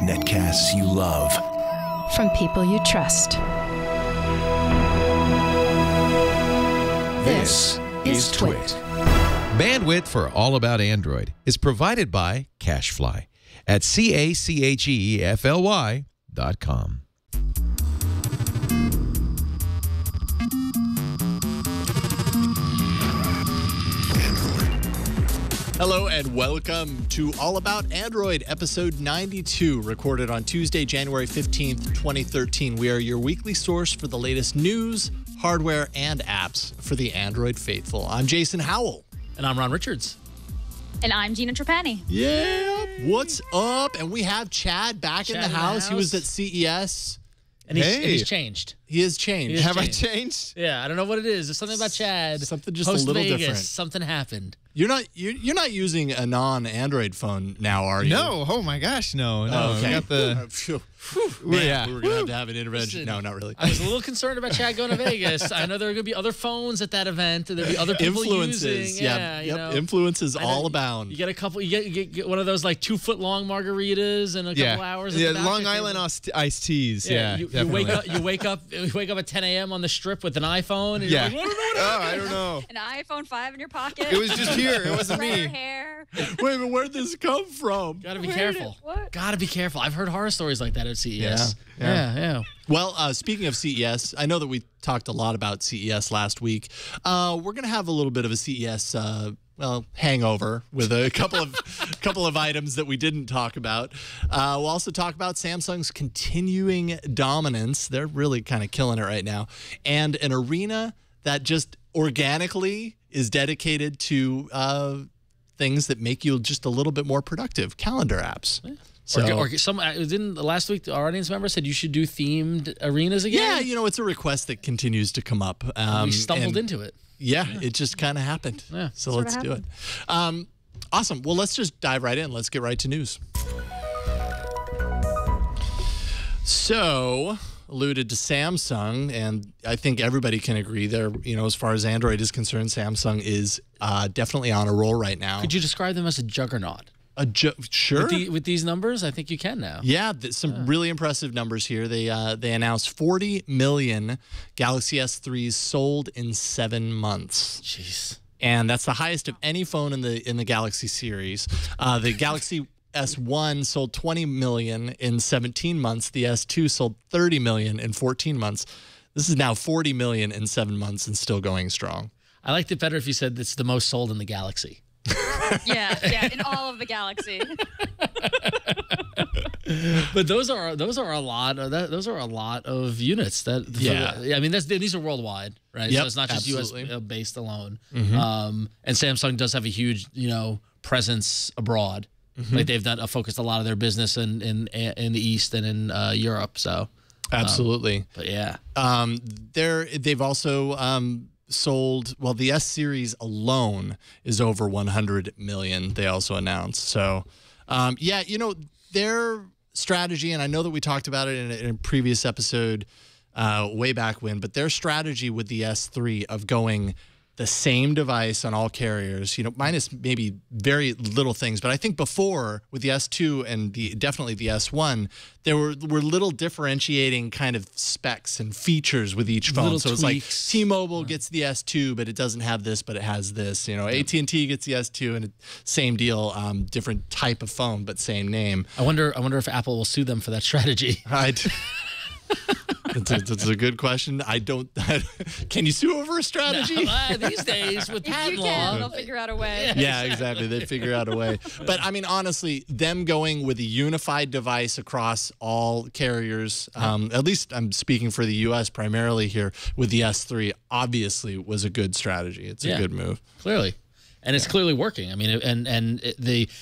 Netcasts you love. From people you trust. This is Twit. Bandwidth for All About Android is provided by CacheFly at CACHEFLY.com. Hello and welcome to All About Android, episode 92, recorded on Tuesday, January 15th, 2013. We are your weekly source for the latest news, hardware, and apps for the Android faithful. I'm Jason Howell. And I'm Ron Richards. And I'm Gina Trapani. Yeah, what's up? And we have Chad back in the house. He was at CES. And he's changed. He has changed. Have I changed? Yeah, I don't know what it is. There's something about Chad. Something just a little different. Something happened. You're not using a non-Android phone now, are you? No. Oh my gosh, no. Oh, okay. We got the. Man, we were gonna have an intervention. No, not really. I was a little concerned about Chad going to Vegas. I know there are going to be other phones at that event, and there'll be other people influences. using. Yeah, you know. Influences all abound. You get a couple. You get one of those like 2-foot-long margaritas in a couple hours. Yeah, Long Island iced teas. Yeah, you wake up at 10 a.m. on the Strip with an iPhone. And yeah. You're like, I don't know. An iPhone 5 in your pocket. It was just here. It wasn't me. Hair. Wait a minute, where'd this come from? Gotta be careful. Gotta be careful. I've heard horror stories like that at CES. Yeah. Well, speaking of CES, I know that we talked a lot about CES last week. We're going to have a little bit of a CES hangover with a couple of items that we didn't talk about. We'll also talk about Samsung's continuing dominance. They're really kind of killing it right now. And an arena that just organically is dedicated to things that make you just a little bit more productive, calendar apps. Yeah. So, didn't last week our audience member said you should do themed arenas again? Yeah, it's a request that continues to come up. We stumbled into it. Yeah, it just kind of happened. Yeah, so let's do it. Awesome. Well, let's just dive right in. Let's get right to news. So, alluded to Samsung, and I think everybody can agree there, as far as Android is concerned, Samsung is definitely on a roll right now. Could you describe them as a juggernaut? Sure. With these numbers, I think you can now. Yeah, some really impressive numbers here. They announced 40 million Galaxy S3s sold in 7 months. Jeez. And that's the highest of any phone in the Galaxy series. The Galaxy S1 sold 20 million in 17 months. The S2 sold 30 million in 14 months. This is now 40 million in 7 months and still going strong. I liked it better if you said it's the most sold in the Galaxy. yeah, in all of the Galaxy. But those are a lot. Those are a lot of units. I mean, these are worldwide, right? Yep, so it's not just absolutely. US based alone. Mm-hmm. And Samsung does have a huge, presence abroad. Mm-hmm. Like they've focused a lot of their business in the East and in Europe. So absolutely. But yeah, they've also. Sold, well, the S series alone is over 100 million, they also announced. So, their strategy, and I know that we talked about it in a previous episode way back when, but their strategy with the S3 of going the same device on all carriers, minus maybe very little things. But I think before with the S2 and definitely the S1, there were little differentiating kind of specs and features with each phone. Little so tweaks. It's like T-Mobile gets the S2, but it doesn't have this, but it has this. AT&T gets the S2 and same deal, different type of phone, but same name. I wonder if Apple will sue them for that strategy. That's a good question. Can you sue over a strategy? No, these days with patent law, they'll figure out a way. Yeah, exactly. They figure out a way. But I mean, honestly, them going with a unified device across all carriers, at least I'm speaking for the U.S. primarily here with the S3, obviously was a good strategy. It's a good move. Clearly. And it's clearly working. I mean,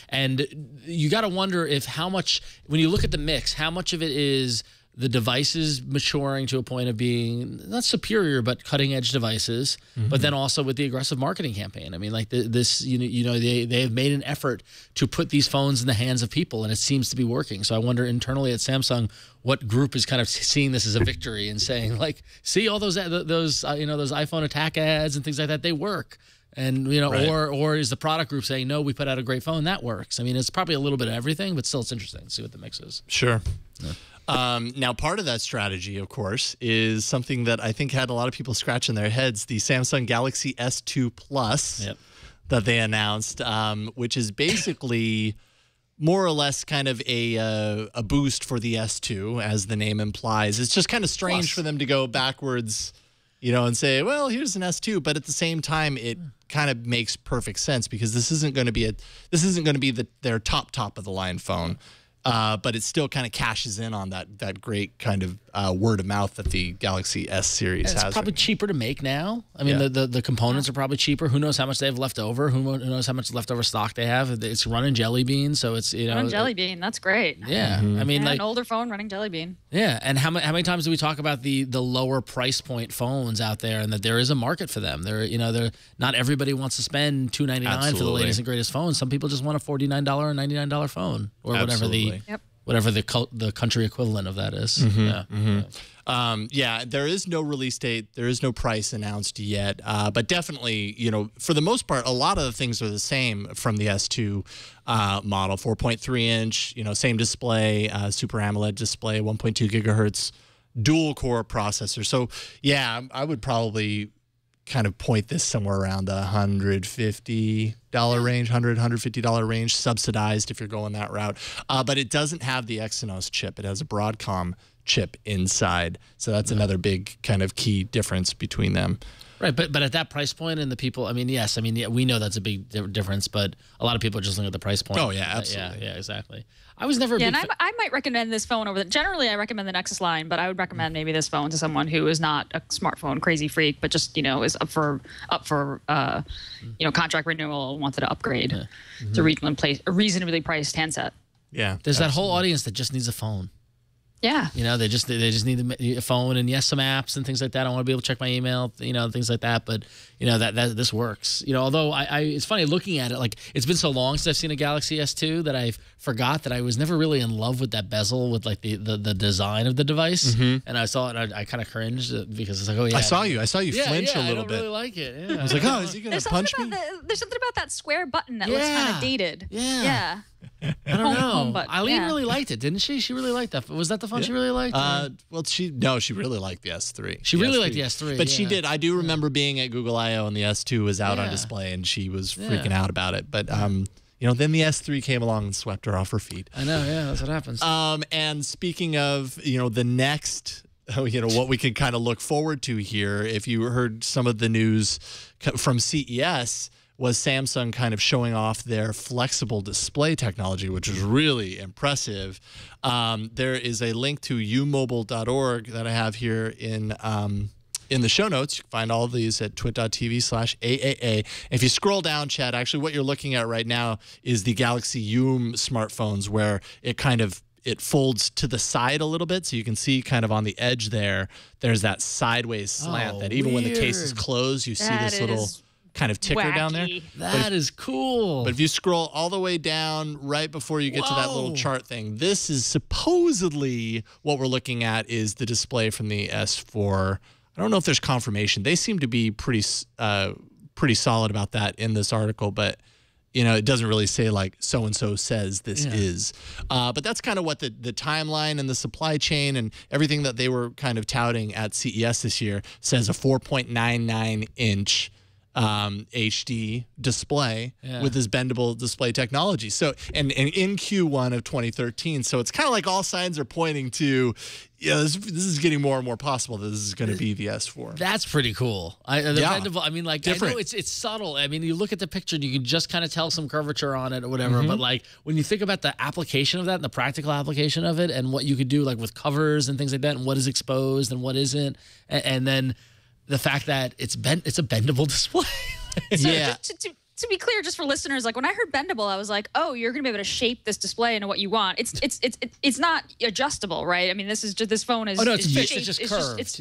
and you got to wonder if how much, when you look at the mix, how much of it is the devices maturing to a point of being not superior, but cutting edge devices, but then also with the aggressive marketing campaign. I mean, like they have made an effort to put these phones in the hands of people, and it seems to be working. So I wonder internally at Samsung, what group is kind of seeing this as a victory and saying like, see all those iPhone attack ads and things like that, they work. And Right. or is the product group saying no? We put out a great phone that works. I mean, it's probably a little bit of everything, but still, it's interesting to see what the mix is. Sure. Now, part of that strategy, of course, is something that I think had a lot of people scratching their heads: the Samsung Galaxy S2 Plus that they announced, which is basically more or less kind of a boost for the S2, as the name implies. It's just kind of strange for them to go backwards, and say, well, here's an S2, but at the same time, it kind of makes perfect sense because this isn't going to be their top of the line phone. But it still kind of cashes in on that great kind of word of mouth that the Galaxy S series has. It's probably cheaper to make now. I mean, the components are probably cheaper. Who knows how much they have left over? Who knows how much leftover stock they have? It's running Jelly Bean, so it's Running Jelly Bean, that's great. Yeah, I mean, Yeah, like an older phone running Jelly Bean. yeah. And how many times do we talk about the lower price point phones out there, and that there is a market for them? They're not everybody wants to spend $299 for the latest and greatest phone. Some people just want a $49 or $99 phone or whatever whatever the country equivalent of that is. There is no release date. There is no price announced yet. But definitely, for the most part, a lot of the things are the same from the S2 model. 4.3-inch, same display, Super AMOLED display, 1.2 gigahertz, dual core processor. So, yeah, I would probably kind of point this somewhere around the $150 range, $150 range, subsidized if you're going that route. But it doesn't have the Exynos chip. It has a Broadcom chip inside. So that's another big kind of key difference between them. Right, but at that price point, and the people, I mean, we know that's a big difference, but a lot of people are just looking at the price point. Oh, yeah, absolutely. Yeah, exactly. I was never a big I might recommend this phone over generally I recommend the Nexus line, but I would recommend maybe this phone to someone who is not a smartphone crazy freak, but just, is up for contract renewal and wanted to upgrade to a reasonably priced handset. Yeah. There's that whole audience that just needs a phone. Yeah. They just need a phone and some apps and things like that. I want to be able to check my email, things like that. But that this works. Although it's funny looking at it, like it's been so long since I've seen a Galaxy S2 that I forgot that I was never really in love with that bezel with like the design of the device. And I saw it and I kind of cringed because it's like, oh yeah. I saw you flinch a little bit. I don't really like it. Yeah. I was like, oh, is he going to punch me? There's something about that square button that looks kind of dated. Yeah. I don't know. Eileen really liked it, didn't she? She really liked that. Was that the phone she really liked? Well, she really liked the S3. She really liked the S3. But she did. I do remember being at Google I/O and the S2 was out on display, and she was freaking out about it. But then the S3 came along and swept her off her feet. I know. Yeah, that's what happens. And speaking of, the next. What we can kind of look forward to here, if you heard some of the news from CES, was Samsung kind of showing off their flexible display technology, which is really impressive. There is a link to umobile.org that I have here in the show notes. You can find all of these at twit.tv/AAA. If you scroll down, Chad, actually what you're looking at right now is the Galaxy UM smartphones, where it folds to the side a little bit, so you can see kind of on the edge there's that sideways slant that even when the case is closed, you see this little kind of ticker down there. That is cool. But if you scroll all the way down right before you get to that little chart thing, this is supposedly what we're looking at is the display from the S4. I don't know if there's confirmation. They seem to be pretty solid about that in this article, but it doesn't really say like so-and-so says this is. But that's kind of what the timeline and the supply chain and everything that they were kind of touting at CES this year says. A 4.99-inch HD display with this bendable display technology. So, and in Q1 of 2013. So it's kind of like all signs are pointing to, this is getting more and more possible that this is going to be the S4. That's pretty cool. Bendable, I mean, like, different. I know it's subtle. I mean, you look at the picture and you can just kind of tell some curvature on it or whatever. But like when you think about the application of that and the practical application of it and what you could do like with covers and things like that and what is exposed and what isn't, and then the fact that it's a bendable display. So to be clear, just for listeners, like when I heard bendable, I was like, oh, you're going to be able to shape this display into what you want. It's not adjustable, right? I mean, this phone is. Oh no, it's fixed. Shaped, it's just curved. It's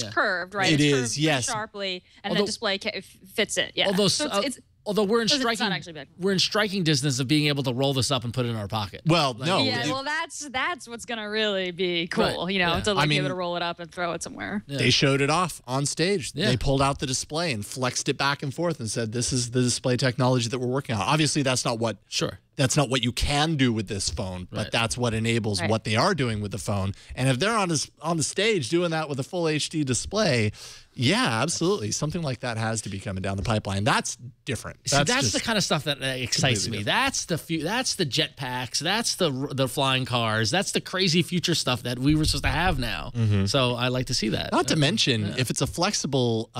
curved, right? It it's is, curved yes. sharply, and the display fits it. Yeah. Although so Although we're in It's not striking, actually bad. we're in striking distance of being able to roll this up and put it in our pocket. Well, no. Yeah, well, that's what's gonna really be cool, Right, you know, yeah. to like I be able mean- to roll it up and throw it somewhere. They showed it off on stage. Yeah. They pulled out the display and flexed it back and forth and said, "This is the display technology that we're working on." Obviously, that's not what you can do with this phone, but Right. that's what enables what they are doing with the phone. And if they're on the stage doing that with a full HD display, yeah, absolutely, something like that has to be coming down the pipeline. That's different. See, that's just the kind of stuff that excites me. completely That's the jetpacks. That's the flying cars. That's the crazy future stuff that we were supposed to have now. So I like to see that. Not to mention, if it's a flexible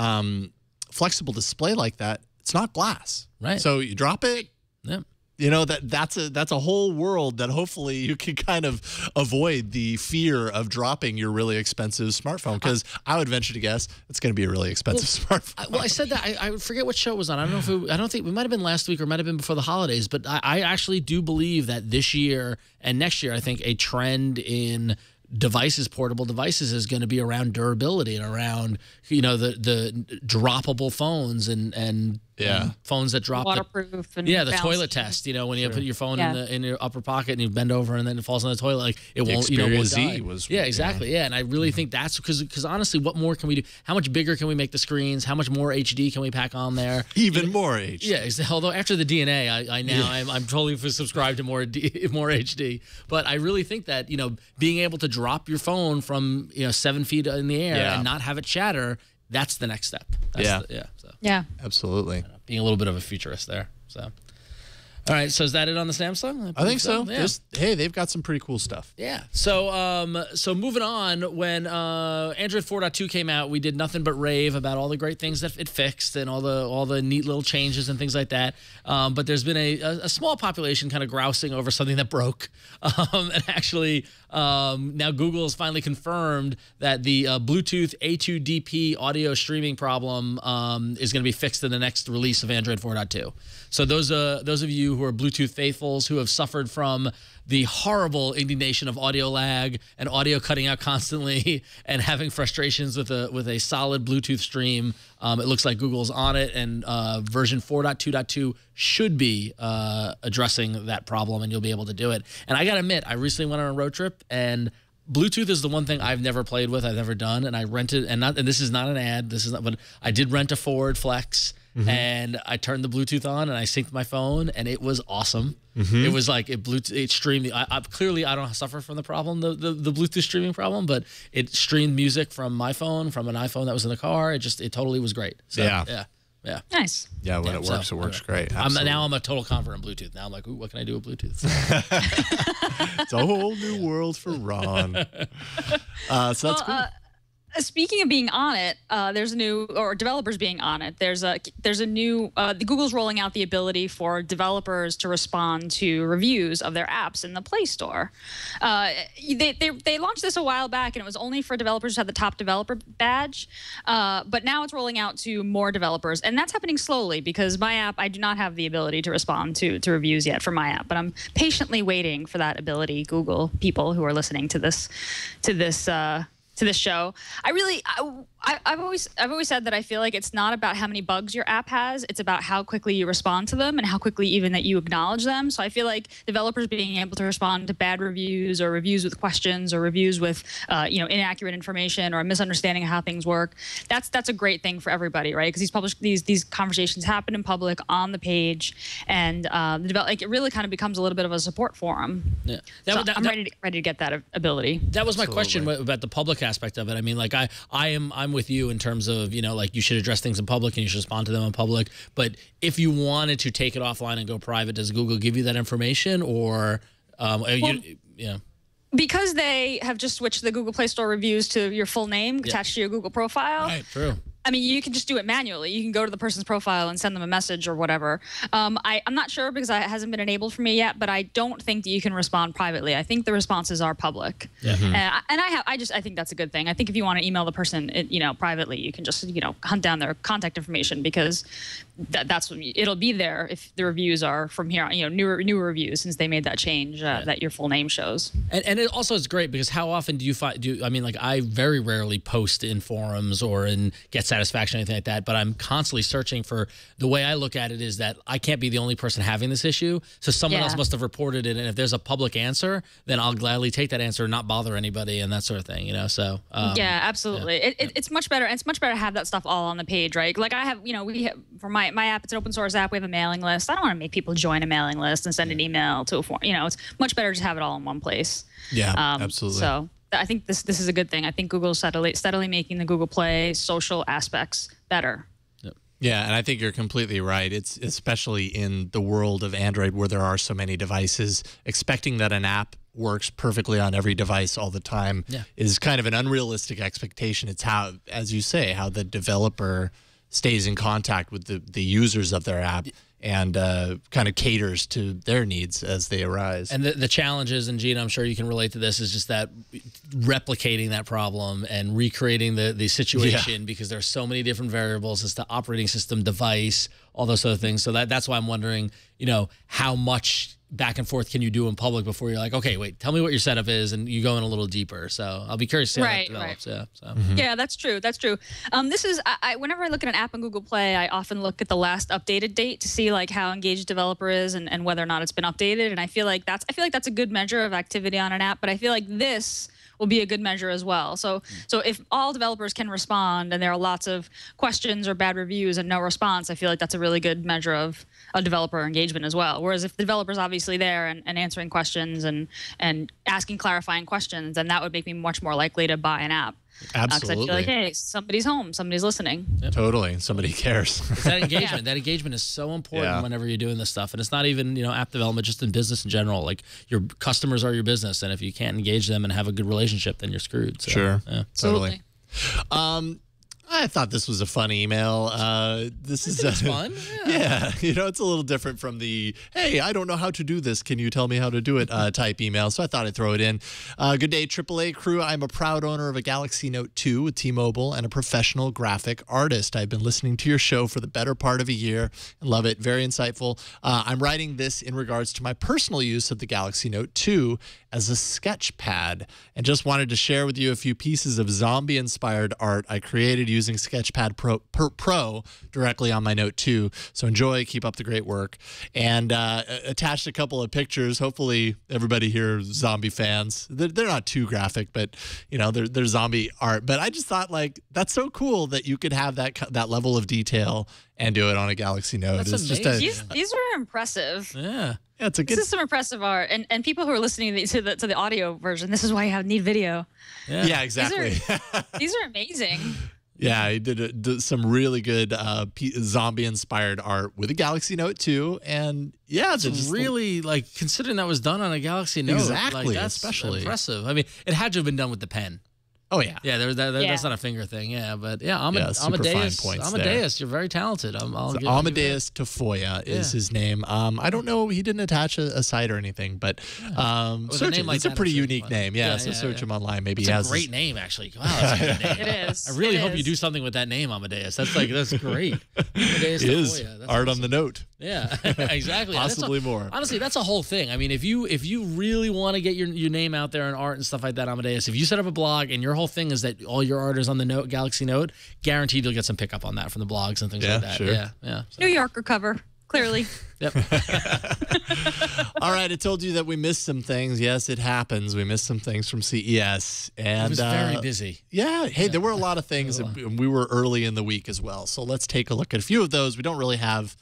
display like that, it's not glass. Right. So you drop it. Yeah. You know, that's a whole world that hopefully you can kind of avoid the fear of dropping your really expensive smartphone, because I would venture to guess it's going to be a really expensive smartphone. I said that. I forget what show it was on. I don't know if I don't think it might have been last week or it might have been before the holidays. But I actually do believe that this year and next year, I think a trend in portable devices, is going to be around durability and around, you know, the droppable phones and phones that drop Waterproof and the bounce. toilet test. You know, when you put your phone in your upper pocket and you bend over and then it falls on the toilet, like it The won't, you know, Xperia won't Z die. was- Yeah, exactly. Yeah, and I really think that's because honestly, what more can we do? How much bigger can we make the screens? How much more HD can we pack on there? Even more HD. Yeah, although after the DNA, I'm totally subscribed to more HD. But I really think that, you know, being able to drop your phone from 7 feet in the air and not have it shatter, that's the next step. So Yeah. Absolutely. being a little bit of a futurist there. So, all right. So is that it on the Samsung? I think so. Yeah. Hey, they've got some pretty cool stuff. Yeah. So moving on, when Android 4.2 came out, we did nothing but rave about all the great things that it fixed and all the neat little changes and things like that. But there's been a small population kind of grousing over something that broke. And actually, now Google has finally confirmed that the Bluetooth A2DP audio streaming problem is going to be fixed in the next release of Android 4.2. So those of you who are Bluetooth faithfuls who have suffered from the horrible indignation of audio lag and audio cutting out constantly and having frustrations with a solid Bluetooth stream, it looks like Google's on it, and version 4.2.2 should be addressing that problem, and you'll be able to do it. And I gotta admit, I recently went on a road trip, and Bluetooth is the one thing I've never played with, I've never done, and I rented, and this is not an ad, but I did rent a Forward Flex. And I turned the Bluetooth on and I synced my phone, and it was awesome. It was like it streamed. Clearly, I don't suffer from the problem, the Bluetooth streaming problem, but it streamed music from my phone, from an iPhone that was in the car. It totally was great. So, yeah. Nice. Yeah, when it works, it works great. Absolutely. Now I'm a total convert in Bluetooth. Now I'm like, ooh, what can I do with Bluetooth? It's a whole new world for Ron. So that's cool. Speaking of being on it, there's a new, or developers being on it. There's a new. Google's rolling out the ability for developers to respond to reviews of their apps in the Play Store. They launched this a while back, and it was only for developers who had the top developer badge. But now it's rolling out to more developers, and that's happening slowly because my app, I do not have the ability to respond to reviews yet for my app, but I'm patiently waiting for that ability. Google people who are listening to this show. I've always said that I feel like it's not about how many bugs your app has, it's about how quickly you respond to them and how quickly even that you acknowledge them. So I feel like developers being able to respond to bad reviews or reviews with questions or reviews with inaccurate information or a misunderstanding of how things work, that's a great thing for everybody, right? Because these conversations happen in public on the page, and it really kind of becomes a little bit of a support forum. Yeah, I'm ready to get that ability. That was my question about the public aspect of it. I mean, like I'm with you in terms of, like you should address things in public and you should respond to them in public. But if you wanted to take it offline and go private, does Google give you that information, or because they have just switched the Google Play Store reviews to your full name attached to your Google profile. Right, true. I mean, you can just do it manually. You can go to the person's profile and send them a message or whatever. I'm not sure because it hasn't been enabled for me yet, but I don't think that you can respond privately. I think the responses are public. Yeah. And I think that's a good thing. I think if you want to email the person, privately, you can just, hunt down their contact information, because that's what it'll be there if the reviews are from here, newer reviews, since they made that change that your full name shows. And it also is great because how often do you find, I very rarely post in forums or in Get satisfaction or anything like that, but I'm constantly searching for. The way I look at it is that I can't be the only person having this issue, so someone else must have reported it, and if there's a public answer, then I'll gladly take that answer and not bother anybody and that sort of thing, you know. So yeah, absolutely. It's much better. It's much better to have that stuff all on the page, right? Like I have, we have, for my app, it's an open source app. We have a mailing list. I don't want to make people join a mailing list and send an email to a form. It's much better to have it all in one place. Yeah, absolutely. So I think this is a good thing. I think Google's steadily making the Google Play social aspects better. Yeah, and I think you're completely right. It's especially in the world of Android where there are so many devices, expecting that an app works perfectly on every device all the time is kind of an unrealistic expectation. It's how, as you say, how the developer stays in contact with the users of their app and kind of caters to their needs as they arise. And the challenges, and Gina, I'm sure you can relate to this, is just that replicating that problem and recreating the situation because there are so many different variables as to operating system, device, all those other things. So that's why I'm wondering, how much back and forth can you do in public before you're like, okay, wait, tell me what your setup is, and you go in a little deeper. So I'll be curious to see how that develops. Yeah, so. Yeah, that's true. That's true. This is whenever I look at an app on Google Play, I often look at the last updated date to see like how engaged a developer is and whether or not it's been updated. And I feel like that's a good measure of activity on an app. But I feel like this will be a good measure as well. So if all developers can respond and there are lots of questions or bad reviews and no response, I feel like that's a really good measure of a developer engagement as well. Whereas if the developer's obviously there and answering questions and asking clarifying questions, then that would make me much more likely to buy an app. Absolutely. Because I feel like, hey, somebody's home, somebody's listening. Yep. Totally, somebody cares. It's that engagement. That engagement is so important whenever you're doing this stuff, and it's not even app development, just in business in general. Like your customers are your business, and if you can't engage them and have a good relationship, then you're screwed. So, sure, totally. I thought this was a fun email. This is fun. Yeah, it's a little different from the "Hey, I don't know how to do this. Can you tell me how to do it?" Type email. So I thought I'd throw it in. Good day, AAA crew. I'm a proud owner of a Galaxy Note 2 with T-Mobile and a professional graphic artist. I've been listening to your show for the better part of a year and love it. Very insightful. I'm writing this in regards to my personal use of the Galaxy Note 2 as a sketch pad, and just wanted to share with you a few pieces of zombie-inspired art I created using Sketchpad Pro directly on my Note 2. So enjoy, keep up the great work, and attached a couple of pictures. Hopefully everybody here is zombie fans. They're not too graphic, but they're zombie art. But I just thought, like, that's so cool that you could have that level of detail and do it on a Galaxy Note. That's These are impressive. Yeah. Yeah, it's a good. This is some impressive art, and people who are listening to the audio version, this is why you need video. Yeah, exactly. These are amazing. Yeah, he did some really good zombie-inspired art with a Galaxy Note 2, and it's just really, like, considering that was done on a Galaxy Note, exactly, like, that's especially impressive. I mean, it had to have been done with the pen. Oh yeah, that's not a finger thing. Yeah, but Amadeus, you're very talented. Amadeus Tafoya is his name. I don't know, he didn't attach a site or anything, but search him. It's a pretty unique name. Yeah, so search him online. Maybe he has a great name actually. Wow, that's a good name. It is. I really hope you do something with that name, Amadeus. That's great. Amadeus Tafoya. That's art awesome. On the note. Yeah, exactly. Possibly more. Honestly, that's a whole thing. I mean, if you really want to get your name out there in art and stuff like that, Amadeus, if you set up a blog and your whole thing is that all your art is on the Galaxy Note, guaranteed you'll get some pickup on that from the blogs and things like that. Sure. Yeah. So. New Yorker cover, clearly. Yep. All right, I told you that we missed some things. Yes, it happens. We missed some things from CES, and it was very busy. Yeah. Hey, there were a lot of things, and we were early in the week as well. So let's take a look at a few of those. We don't really have.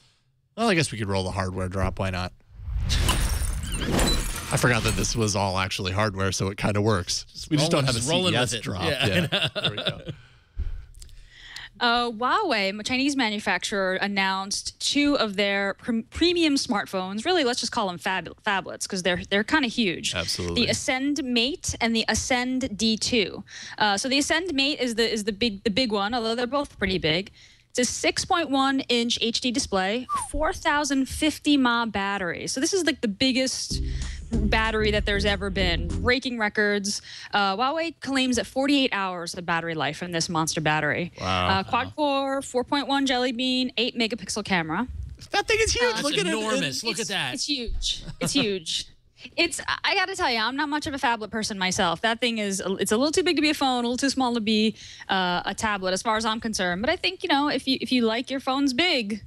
Well, I guess we could roll the hardware drop. Why not? I forgot that this was all actually hardware, so it kind of works. We just don't have a CES drop. Yeah. There we go. Huawei, a Chinese manufacturer, announced two of their premium smartphones. Really, let's just call them phablets because they're kind of huge. Absolutely. The Ascend Mate and the Ascend D2. So the Ascend Mate is the big one, although they're both pretty big. It's a 6.1-inch HD display, 4,050 mAh battery. So this is like the biggest battery that there's ever been, breaking records. Huawei claims that 48 hours of battery life from this monster battery. Wow. Quad-core, 4.1 Jelly Bean, 8-megapixel camera. That thing is huge. Look at enormous. It. Look at that. It's huge. It's huge. I got to tell you, I'm not much of a phablet person myself. That thing it's a little too big to be a phone, a little too small to be a tablet, as far as I'm concerned. But I think, if you like your phones big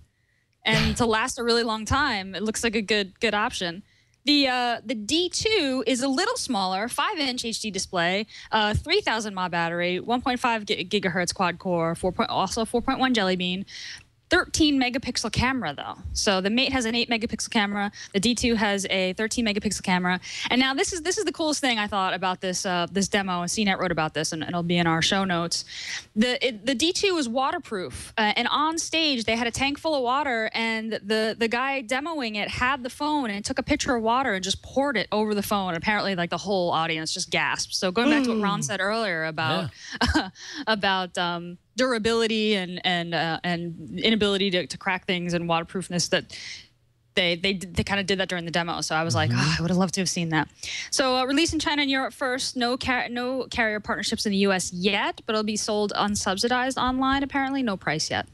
and to last a really long time, it looks like a good option. The D2 is a little smaller, 5-inch HD display, 3,000 mAh battery, 1.5 gigahertz quad core, also 4.1 Jelly Bean. 13 megapixel camera though. So the Mate has an 8 megapixel camera. The D2 has a 13 megapixel camera. And now this is the coolest thing I thought about this this demo. CNET wrote about this, and it'll be in our show notes. The D2 is waterproof, and on stage they had a tank full of water, and the guy demoing it had the phone and took a picture of water and just poured it over the phone. And apparently, like, the whole audience just gasped. So going back to what Ron said earlier about about durability and inability to crack things and waterproofness, that they kind of did that during the demo. So I was like, I would have loved to have seen that. So released in China and Europe first. No carrier partnerships in the U.S. yet, but it'll be sold unsubsidized online. Apparently, no price yet.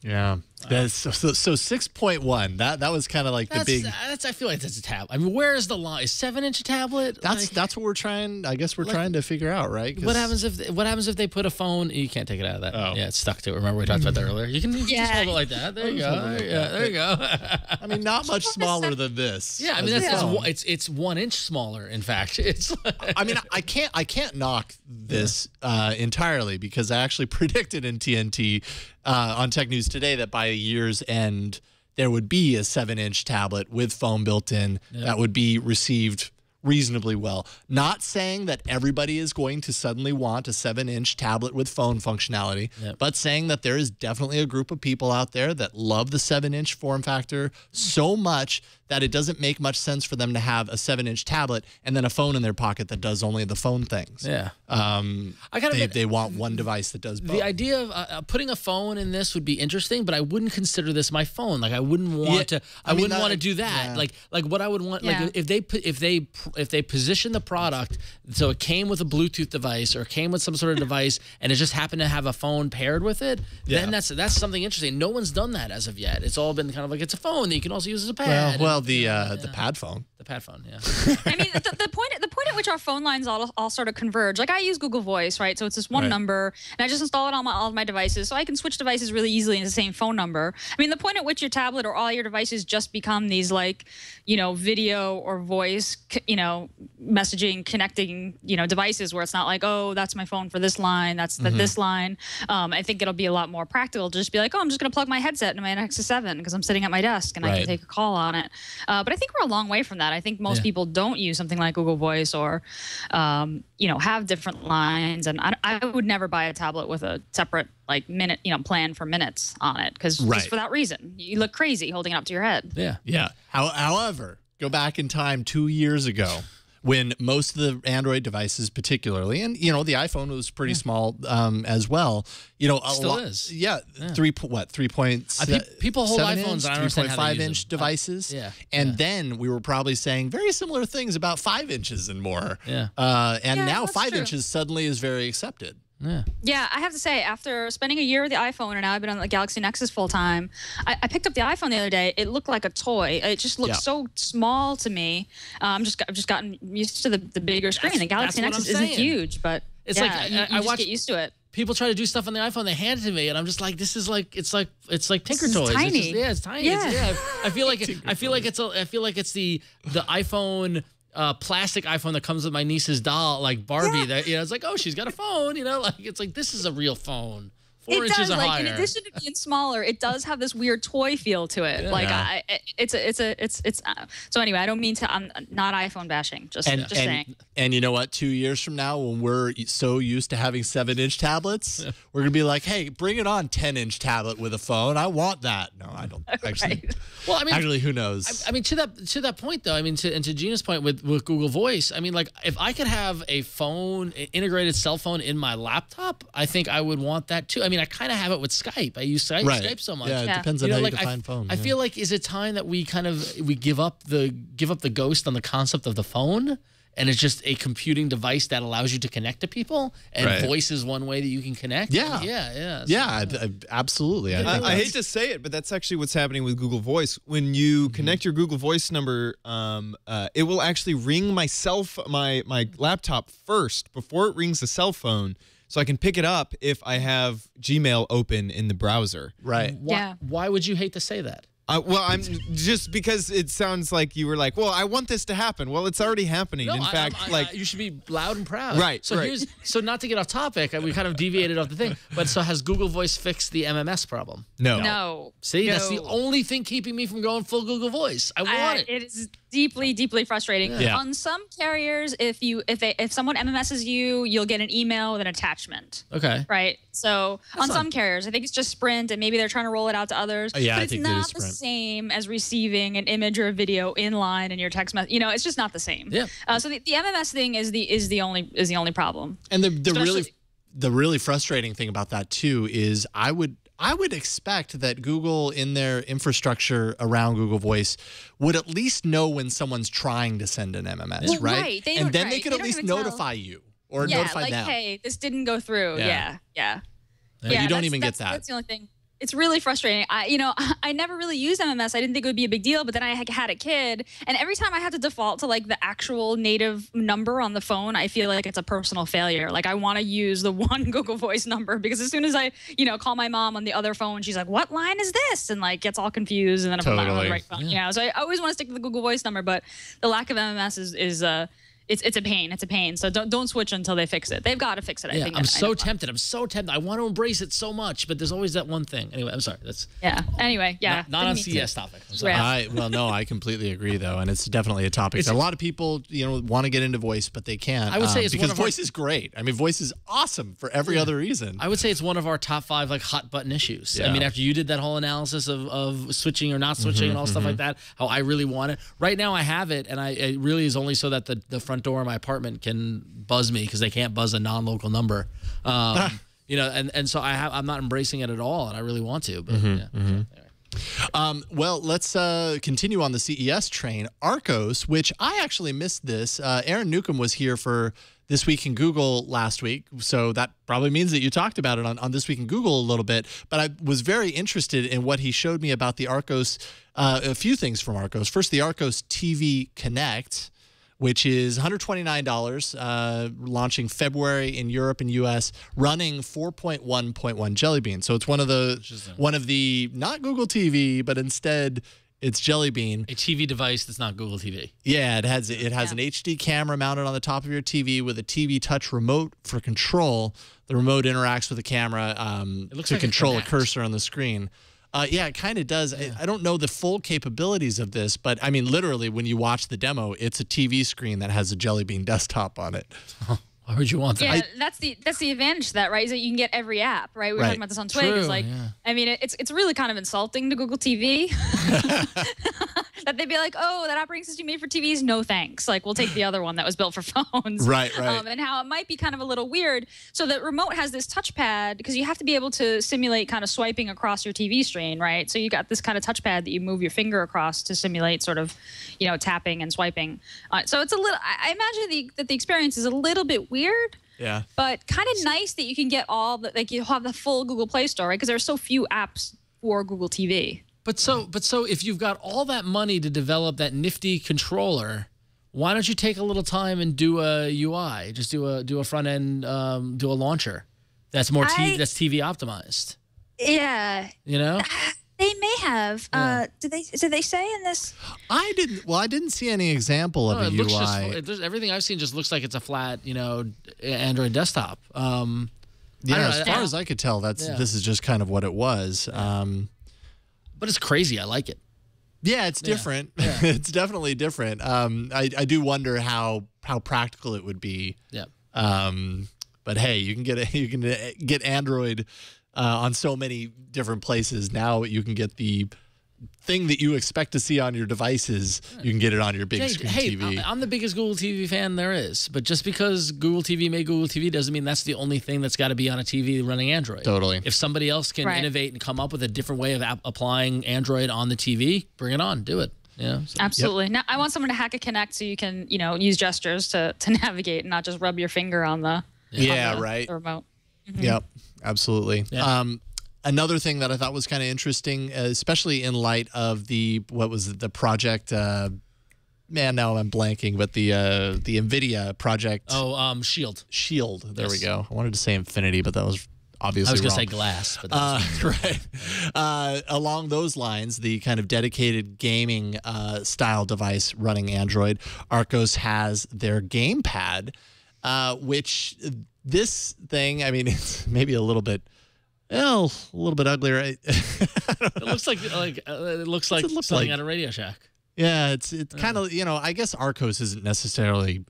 Yeah. That's so 6.1. That was kind of like the big. I feel like that's a tablet. I mean, where is the line? Is 7-inch a tablet? That's what we're trying. I guess we're trying to figure out, right? What happens if they put a phone? You can't take it out of that. Oh. Yeah, it's stuck to it. Remember we talked about that earlier. You can just hold it like that. There you go. Yeah, there you go. I mean, not much smaller than this. Yeah, I mean it's 1 inch smaller. In fact, it's. I mean, I can't knock this entirely, because I actually predicted in TNT on Tech News Today that by a year's end there would be a 7-inch tablet with phone built in that would be received reasonably well. Not saying that everybody is going to suddenly want a 7-inch tablet with phone functionality, but saying that there is definitely a group of people out there that love the 7-inch form factor so much that it doesn't make much sense for them to have a 7-inch tablet and then a phone in their pocket that does only the phone things. Yeah. They want one device that does both. The idea of putting a phone in this would be interesting, but I wouldn't consider this my phone. Like, I wouldn't want to. I wouldn't want to do that. Yeah. Like what I would want. Like, if they position the product so it came with a Bluetooth device or came with some sort of device and it just happened to have a phone paired with it, then that's something interesting. No one's done that as of yet. It's all been kind of like, it's a phone that you can also use as a pad. Well, the pad phone. The pad phone, yeah. I mean, the point at which our phone lines all sort of converge. Like, I use Google Voice, right? So it's this one number, and I just install it on all of my devices, so I can switch devices really easily in the same phone number. I mean, the point at which your tablet or all your devices just become these, like, video or voice, messaging, connecting, devices, where it's not like, oh, that's my phone for this line, that's this line. I think it'll be a lot more practical to just be like, oh, I'm just going to plug my headset into my Nexus 7 because I'm sitting at my desk and I can take a call on it. But I think we're a long way from that. I think most people don't use something like Google Voice or, have different lines. And I would never buy a tablet with a separate, like, minute, plan for minutes on it, because just for that reason, you look crazy holding it up to your head. Yeah. Yeah. However, go back in time 2 years ago, when most of the Android devices, particularly, and the iPhone was pretty small as well. Still is. Yeah, 3.7. People hold iPhones. I don't understand how they use 3.5-inch devices. And then we were probably saying very similar things about 5 inches and more. Yeah. Now 5 true. inches suddenly is very accepted. Yeah, I have to say, after spending a year with the iPhone, and now I've been on the Galaxy Nexus full time, I picked up the iPhone the other day. It looked like a toy. It just looked so small to me. I've just gotten used to the bigger screen. The Galaxy Nexus isn't huge, but it's like I just get used to it. People try to do stuff on the iPhone. They hand it to me, and I'm just like, this is like it's like Tinker Toys. Tiny. It's tiny. Yeah. I feel like it's the iPhone. Plastic iPhone that comes with my niece's doll, like Barbie. That it's like, oh, she's got a phone. Like, it's like, this is a real phone. 4 inches or higher. In addition to being smaller, it does have this weird toy feel to it. So anyway, I don't mean to. I'm not iPhone bashing. Just saying. And you know what? 2 years from now, when we're so used to having 7-inch tablets, we're gonna be like, hey, bring it on, 10-inch tablet with a phone. I want that. No, I don't actually. Well, I mean, actually, who knows? I mean, to that point though. I mean, to Gina's point with Google Voice. I mean, like, if I could have a phone, integrated cell phone in my laptop, I think I would want that too. I mean, I kind of have it with Skype. I use Skype so much. Yeah, it depends on how you define phone. I feel like, is it time that we give up the ghost on the concept of the phone? and it's just a computing device that allows you to connect to people, and Right. voice is one way that you can connect. Yeah. Absolutely. I think I hate to say it, but that's actually what's happening with Google Voice. When you connect your Google Voice number, it will actually ring my laptop first before it rings the cell phone, so I can pick it up if I have Gmail open in the browser. Right. Why would you hate to say that? Well, I'm just because it sounds like you were like, well, I want this to happen. Well, it's already happening. No, In fact, you should be loud and proud. Right, So right. so not to get off topic, we kind of deviated off the thing. But so has Google Voice fixed the MMS problem? No. See, that's the No. only thing keeping me from going full Google Voice. I want it. It is deeply, deeply frustrating. Yeah. On some carriers, if someone MMSs you, you'll get an email with an attachment. Okay. Right. So on some carriers, I think it's just Sprint, and maybe they're trying to roll it out to others. Yeah, but I it's think it is not the Sprint. same as receiving an image or a video in line in your text message. It's just not the same. Yeah. So the MMS thing is the only problem. And the Especially- really frustrating thing about that too is I would expect that Google in their infrastructure around Google Voice would at least know when someone's trying to send an MMS, Well, right? right. They And don't- then they right. could They at don't least even tell. notify you or Yeah, notify like, them. hey, this didn't go through. Yeah. Yeah. But you don't that's- even get that's- that. That's the only thing. It's really frustrating. I never really used MMS. I didn't think it would be a big deal, but then I had a kid, and every time I had to default to like the actual native number on the phone, I feel like it's a personal failure. Like I want to use the one Google Voice number because as soon as I, call my mom on the other phone, she's like, "What line is this?" and like gets all confused, and then I put mine on the Totally. right phone. So I always want to stick to the Google Voice number, but the lack of MMS is it's a pain. It's a pain. So don't switch until they fix it. They've got to fix it. I Yeah, think. I'm so tempted. I want to embrace it so much, but there's always that one thing. Anyway, I'm sorry. That's Yeah. Anyway, yeah. not on Didn't mean to- CS topic. I'm sorry. Yeah. No, I completely agree though, and it's definitely a topic. that a lot of people, want to get into voice, but they can't. I would say it's because one of our- voice is great. I mean, voice is awesome for every other reason. I would say it's one of our top 5 like hot button issues. I Yeah. mean, after you did that whole analysis of switching or not switching and all stuff like that, how I really want it. Right now I have it, and it really is only so that the front door of my apartment can buzz me because they can't buzz a non-local number. And so I'm not embracing it at all, and I really want to. But anyway. Well, let's continue on the CES train. Arcos, which I actually missed this. Aaron Newcomb was here for This Week in Google last week, so that probably means that you talked about it on This Week in Google a little bit. But I was very interested in what he showed me about the Arcos, a few things from Arcos. First, the Arcos TV Connect, which is $129, launching February in Europe and US, running 4.1.1 Jelly Bean. So it's one of the not Google TV, but instead it's Jelly Bean. A TV device that's not Google TV. Yeah, it has an HD camera mounted on the top of your TV with a TV touch remote for control. The remote interacts with the camera looks to like a control a Kinect. cursor on the screen. Yeah, it kind of does. I don't know the full capabilities of this, but I mean, literally, when you watch the demo, it's a TV screen that has a Jelly Bean desktop on it. Why would you want that? Yeah, that's the advantage to that, right? Is that you can get every app, right? We were Right. talking about this on Twig. True, It's like, yeah. I mean, it's really kind of insulting to Google TV that they'd be like, "Oh, that operating system made for TVs? No thanks. Like, we'll take the other one that was built for phones." Right. And how it might be kind of a little weird. So the remote has this touchpad because you have to be able to simulate kind of swiping across your TV screen, right? So you got this kind of touchpad that you move your finger across to simulate sort of, tapping and swiping. So it's a little. I imagine that the experience is a little bit weird. Yeah. But kind of nice that you can get all the, like you have the full Google Play Store, right? Because there are so few apps for Google TV. But so if you've got all that money to develop that nifty controller, why don't you take a little time and do a UI? Just do a front end, do a launcher that's more that's TV optimized. Yeah, they may have. Yeah. Did they say in this? I didn't see any example of No, a it looks UI. everything I've seen just looks like it's a flat, Android desktop. Yeah, I don't know. as far as I could tell, this is just kind of what it was. But it's crazy. I like it. Yeah, it's different. Yeah. It's definitely different. I do wonder how practical it would be. Yeah. But hey, you can get Android on so many different places. Now you can get the thing that you expect to see on your devices. You can get it on your big screen TV. I'm the biggest Google TV fan there is, but just because Google TV made Google TV doesn't mean that's the only thing that's got to be on a TV running Android. Totally. If somebody else can Right. innovate and come up with a different way of applying Android on the TV, bring it on. Do it. Yeah, so. Absolutely. Now, I want someone to hack a Kinect so you can, use gestures to navigate and not just rub your finger on the right. the remote. Yep, absolutely. Yeah. Another thing that I thought was kind of interesting, especially in light of the project. Now I'm blanking, but the NVIDIA project. Oh, Shield. Shield. There we Yes. go. I wanted to say Infinity, but that was obviously I was going to wrong. say Glass, but that's Right. Along those lines, the kind of dedicated gaming style device running Android, Arcos has their gamepad, which this thing, I mean, it's maybe a little bit ugly, right? it looks like something out of Radio Shack. Yeah, it's kind of, I guess Arcos isn't necessarily,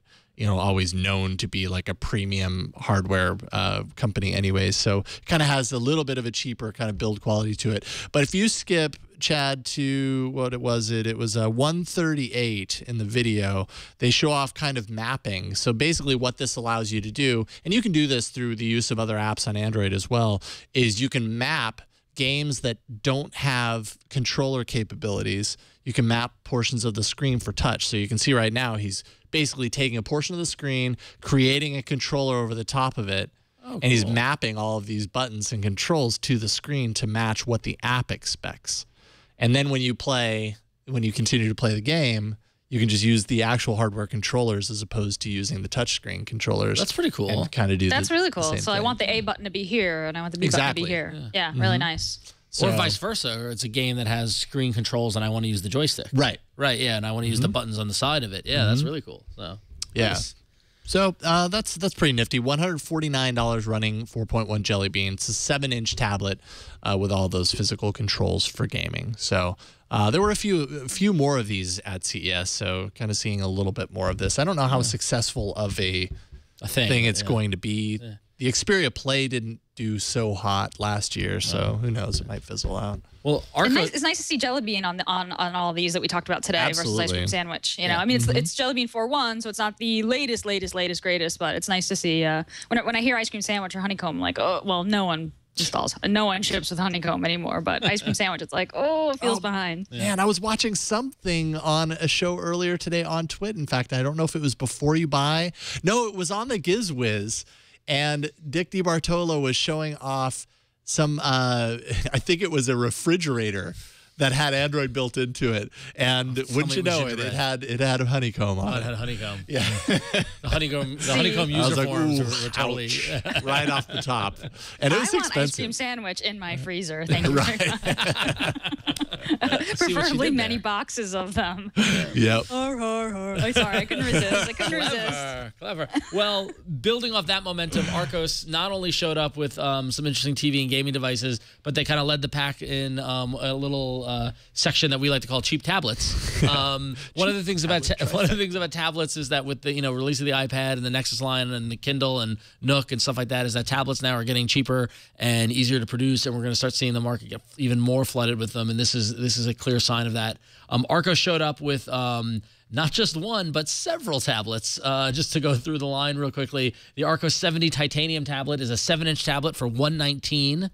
always known to be like a premium hardware company anyways. So it kind of has a little bit of a cheaper kind of build quality to it. But if you skip, Chad, to what it was 138 in the video, they show off kind of mapping. So basically what this allows you to do, and you can do this through the use of other apps on Android as well, is you can map games that don't have controller capabilities. You can map portions of the screen for touch. So you can see right now he's basically taking a portion of the screen, creating a controller over the top of it, and he's mapping all of these buttons and controls to the screen to match what the app expects. And then when you continue to play the game, you can just use the actual hardware controllers as opposed to using the touchscreen controllers. That's pretty cool. And kind of do That's really cool. the same So I thing. want the A button to be here, and I want the B button to be here. Yeah, really nice. So- Or vice versa, or it's a game that has screen controls and I want to use the joystick. Right. Right, yeah, and I want to use the buttons on the side of it. Yeah, that's really cool. So Yeah. nice. So that's pretty nifty. $149 running 4.1 Jelly Bean. It's a 7-inch tablet with all those physical controls for gaming. So there were a few more of these at CES. So kind of seeing a little bit more of this. I don't know how successful of a thing it's going to be. Yeah. The Xperia Play didn't do so hot last year, so who knows? It might fizzle out. Well, Arcos, It's nice to see Jelly Bean on all of these that we talked about today versus Ice Absolutely. Cream Sandwich. I mean, it's Jelly Bean 4.1, so it's not the latest, greatest, but it's nice to see. When I hear Ice Cream Sandwich or Honeycomb, I'm like, oh, well, no one ships with Honeycomb anymore, but Ice Cream Sandwich, it's like, oh, it feels behind. Yeah, and I was watching something on a show earlier today on Twit. In fact, I don't know if it was Before You Buy. No, it was on the GizWiz, and Dick DiBartolo was showing off some, I think it was a refrigerator that had Android built into it, and wouldn't you know it, it had a honeycomb on it. it had honeycomb. Yeah, The honeycomb I was user like, forms ooh, were totally. ouch, right off the top, and it was I want Ice Cream expensive. Sandwich in my freezer. Thank you very much. See what you Preferably did many there. boxes of them. Yep. Oh, sorry, I couldn't resist. Clever. Well, building off that momentum, Arcos not only showed up with some interesting TV and gaming devices, but they kind of led the pack in a little section that we like to call cheap tablets. One of the things about tablets is that with the release of the iPad and the Nexus line and the Kindle and Nook and stuff like that, is that tablets now are getting cheaper and easier to produce, and we're going to start seeing the market get even more flooded with them. And this is a clear sign of that. Arcos showed up with not just one, but several tablets. Just to go through the line real quickly, the Arcos 70 Titanium tablet is a 7-inch tablet for $119.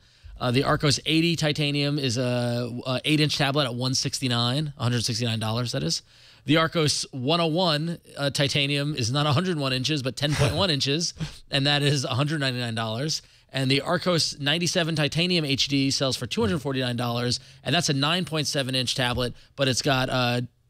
The Arcos 80 Titanium is a 8-inch tablet at $169, that is. The Arcos 101 Titanium is not 101 inches, but 10.1 inches, and that is $199. And the Arcos 97 Titanium HD sells for $249, and that's a 9.7-inch tablet, but it's got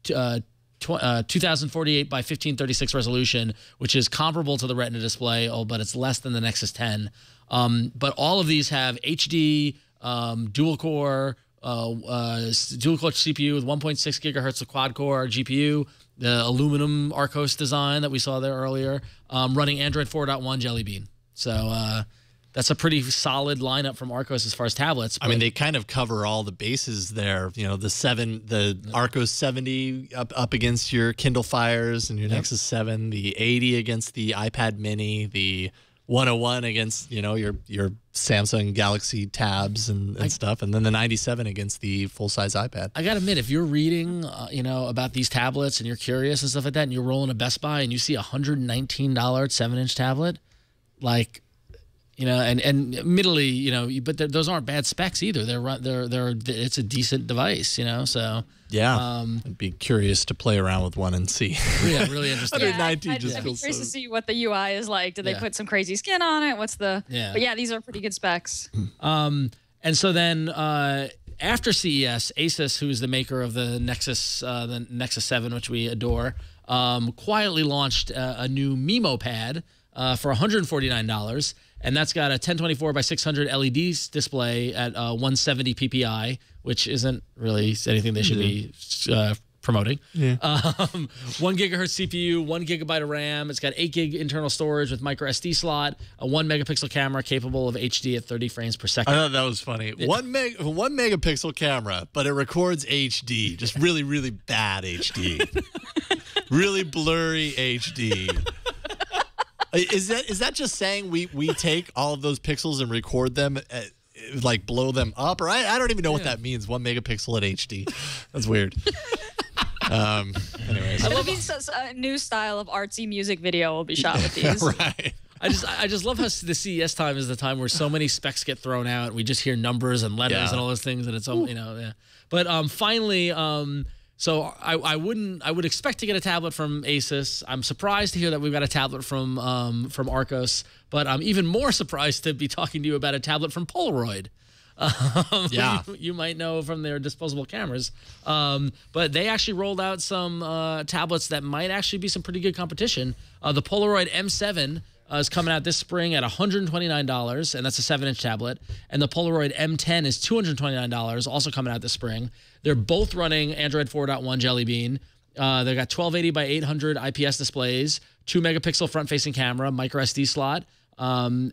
2048 by 1536 resolution, which is comparable to the Retina display, but it's less than the Nexus 10. But all of these have HD, dual-core CPU with 1.6 gigahertz of quad-core GPU, the aluminum Arcos design that we saw there earlier, running Android 4.1 Jelly Bean. So that's a pretty solid lineup from Arcos as far as tablets. I mean, they kind of cover all the bases there. The Arcos 70 up against your Kindle Fires and your Nexus 7, the 80 against the iPad Mini, the 101 against your Samsung Galaxy Tabs and stuff, and then the 97 against the full-size iPad. I gotta admit, if you're reading about these tablets and you're curious and stuff like that, and you're rolling a Best Buy and you see a $119 7-inch tablet, like, You know, and admittedly, you know, but those aren't bad specs either. It's a decent device, you know. So yeah, I'd be curious to play around with one and see. Yeah, really interesting. 119 I'd just be feels curious so. to see what the UI is like. Did they put some crazy skin on it? What's the? Yeah. But yeah, these are pretty good specs. And so then after CES, Asus, who is the maker of the Nexus 7, which we adore, quietly launched a new Mimo pad for $149. And that's got a 1024 by 600 LED display at 170 PPI, which isn't really anything they should be promoting. Yeah. 1 gigahertz CPU, 1 gigabyte of RAM. It's got 8 gig internal storage with micro SD slot, a 1 megapixel camera capable of HD at 30 frames per second. I thought that was funny. 1 megapixel camera, but it records HD. Just really, really bad HD. Really blurry HD. Is that just saying we take all of those pixels and record them, like blow them up? Or I don't even know what that means. 1 megapixel at HD. That's weird. Anyways, It'll be a new style of artsy music video will be shot with these. right. I just love how the CES time is the time where so many specs get thrown out and we just hear numbers and letters and all those things, and it's all, you know, yeah. But finally, so I would expect to get a tablet from Asus. I'm surprised to hear that we've got a tablet from Arcos, but I'm even more surprised to be talking to you about a tablet from Polaroid. Yeah, you might know from their disposable cameras, but they actually rolled out some tablets that might actually be some pretty good competition. The Polaroid M7 is coming out this spring at $129, and that's a 7-inch tablet. And the Polaroid M10 is $229, also coming out this spring. They're both running Android 4.1 Jelly Bean. They've got 1280 by 800 IPS displays, 2 megapixel front-facing camera, micro SD slot. And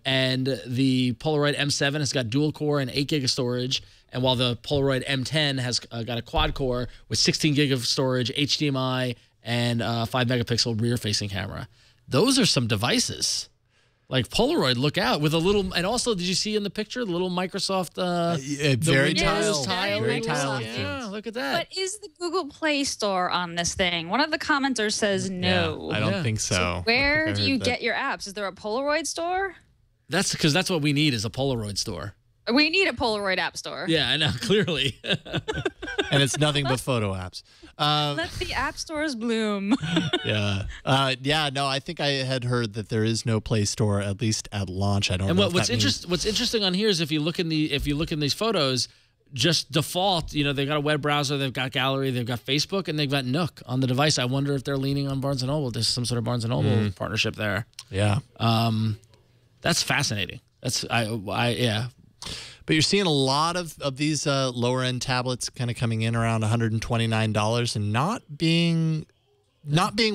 the Polaroid M7 has got dual core and 8 gig of storage. And while the Polaroid M10 has got a quad core with 16 gig of storage, HDMI, and 5 megapixel rear-facing camera. Those are some devices. Like Polaroid, look out with a little. And also, did you see in the picture the little Microsoft? Very Windows tile. Very tile. Yeah, look at that. But is the Google Play Store on this thing? One of the commenters says no. I don't think so. Where do you get your apps? Is there a Polaroid store? That's because that's what we need is a Polaroid store. We need a Polaroid app store. Yeah, I know, clearly. And it's nothing but photo apps. Let the app stores bloom. Yeah. No, I think I had heard that there is no Play Store, at least at launch. I don't know. What's interesting on here is if you look in these photos, just default, you know, they've got a web browser, they've got gallery, they've got Facebook, and they've got Nook on the device. I wonder if they're leaning on Barnes & Noble. There's some sort of Barnes & Noble partnership there. Yeah. That's fascinating. Yeah. But you're seeing a lot of these lower end tablets kind of coming in around $129 and not being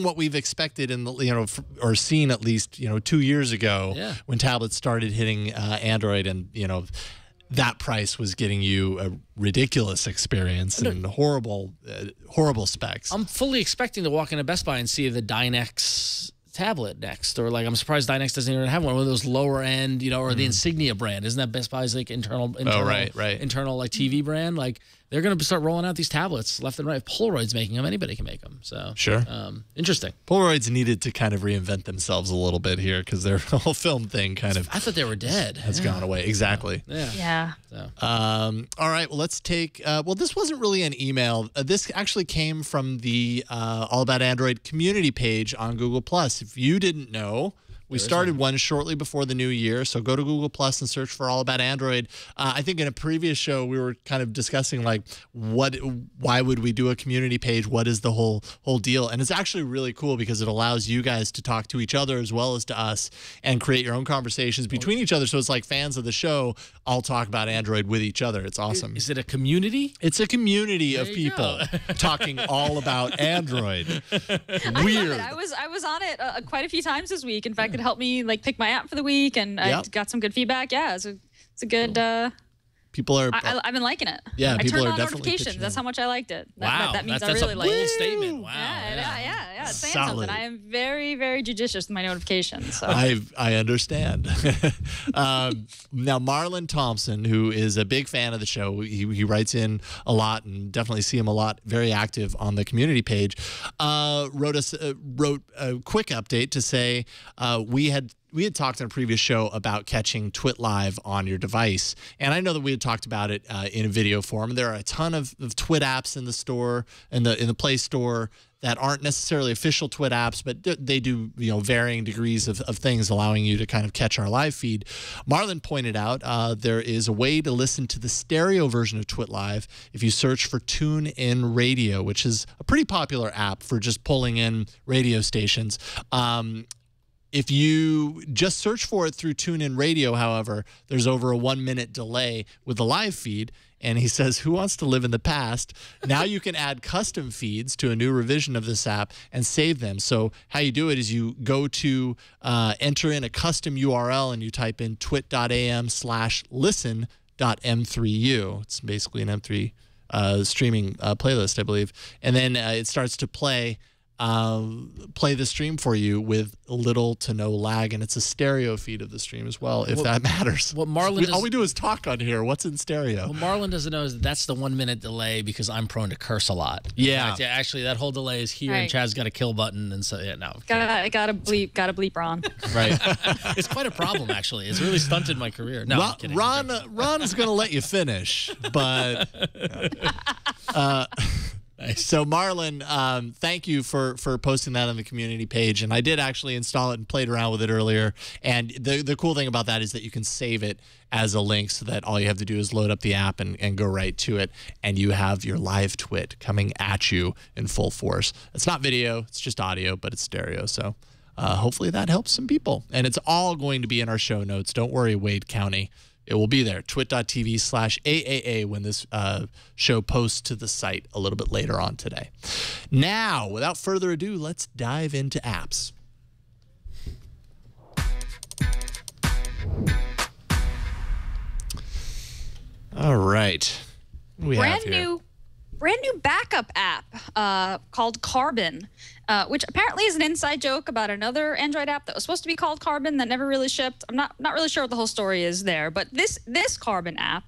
what we've expected in the or seen at least 2 years ago when tablets started hitting Android, and that price was getting you a ridiculous experience and horrible specs. I'm fully expecting to walk into Best Buy and see the Dynex tablet next, or like I'm surprised Dynex doesn't even have one of those lower end, or the Insignia brand. Isn't that Best Buy's like internal like TV brand? Like they're going to start rolling out these tablets left and right. If Polaroid's making them, anybody can make them. So sure, interesting. Polaroid's needed to kind of reinvent themselves a little bit here because their whole film thing kind of I thought they were dead. Has gone away. Exactly. Yeah. So. All right. Well, let's take. Well, this wasn't really an email. This actually came from the All About Android community page on Google+. If you didn't know, we started one shortly before the new year, so go to Google Plus and search for All About Android. I think in a previous show we were kind of discussing like why would we do a community page? What is the whole deal? And it's actually really cool because it allows you guys to talk to each other as well as to us and create your own conversations between each other. So it's like fans of the show all talk about Android with each other. It's awesome. Is it a community? It's a community of people talking all about Android. Weird. I was on it quite a few times this week. In fact, it helped me like pick my app for the week, and I got some good feedback. Yeah, it's a good. People are. I've been liking it. Yeah, I people turned are on definitely notifications. That's how much I liked it. That means that's I really a liked bold it. statement. Wow. Yeah. It's saying Solid. something. I am very, very judicious with my notifications. So. I understand. Now, Marlon Thompson, who is a big fan of the show, he writes in a lot and definitely see him a lot, very active on the community page, wrote a quick update to say we had had talked in a previous show about catching Twit Live on your device, and I know that we had talked about it in a video form. There are a ton of Twit apps in the store, in the Play Store, that aren't necessarily official Twit apps, but they do, varying degrees of things, allowing you to kind of catch our live feed. Marlon pointed out there is a way to listen to the stereo version of Twit Live if you search for TuneIn Radio, which is a pretty popular app for just pulling in radio stations. If you just search for it through TuneIn Radio, however, there's over a 1-minute delay with the live feed. And he says, who wants to live in the past? Now you can add custom feeds to a new revision of this app and save them. So how you do it is you go to enter in a custom URL and you type in twit.am/listen.m3u. It's basically an M3 streaming playlist, I believe. And then it starts to play the stream for you with little to no lag, and it's a stereo feed of the stream as well, if that matters. What Marlon all we do is talk on here. What's in stereo? What Marlon doesn't know is that's the 1-minute delay because I'm prone to curse a lot. Yeah. Actually, that whole delay is here, and Chad's got a kill button, and so no. Gotta bleep Ron. Right. It's quite a problem, actually. It's really stunted my career. No, I'm kidding. Ron is going to let you finish, but. So Marlon, thank you for posting that on the community page, and I did actually install it and played around with it earlier. And the cool thing about that is that you can save it as a link, so that all you have to do is load up the app and go right to it, and you have your live Twit coming at you in full force. It's not video, it's just audio, but it's stereo. So hopefully that helps some people, and it's all going to be in our show notes. Don't worry, Wade County. It will be there, twit.tv/AAA, when this show posts to the site a little bit later on today. Now, without further ado, let's dive into apps. All right. Brand new backup app called Carbon, which apparently is an inside joke about another Android app that was supposed to be called Carbon that never really shipped. I'm not really sure what the whole story is there, but this Carbon app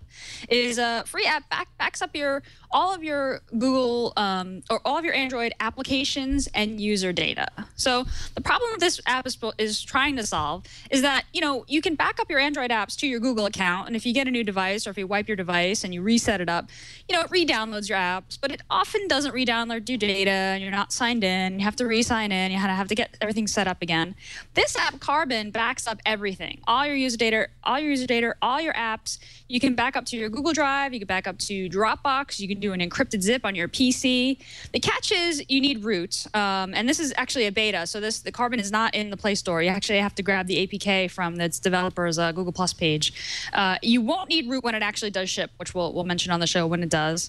is a free app, backs up all of your Google or all of your Android applications and user data. So the problem this app is trying to solve is that you can back up your Android apps to your Google account, and if you get a new device or if you wipe your device and you reset it up, it re-downloads your apps, but it often doesn't re-download your data, and you're not signed in. You have to re-sign in. You have to get everything set up again. This app, Carbon, backs up everything, all your user data, all your apps. You can back up to your Google Drive. You can back up to Dropbox. You can do an encrypted zip on your PC. The catch is you need root, and this is actually a beta. So the Carbon is not in the Play Store. You actually have to grab the APK from its developers' Google Plus page. You won't need root when it actually does ship, which we'll mention on the show when it does.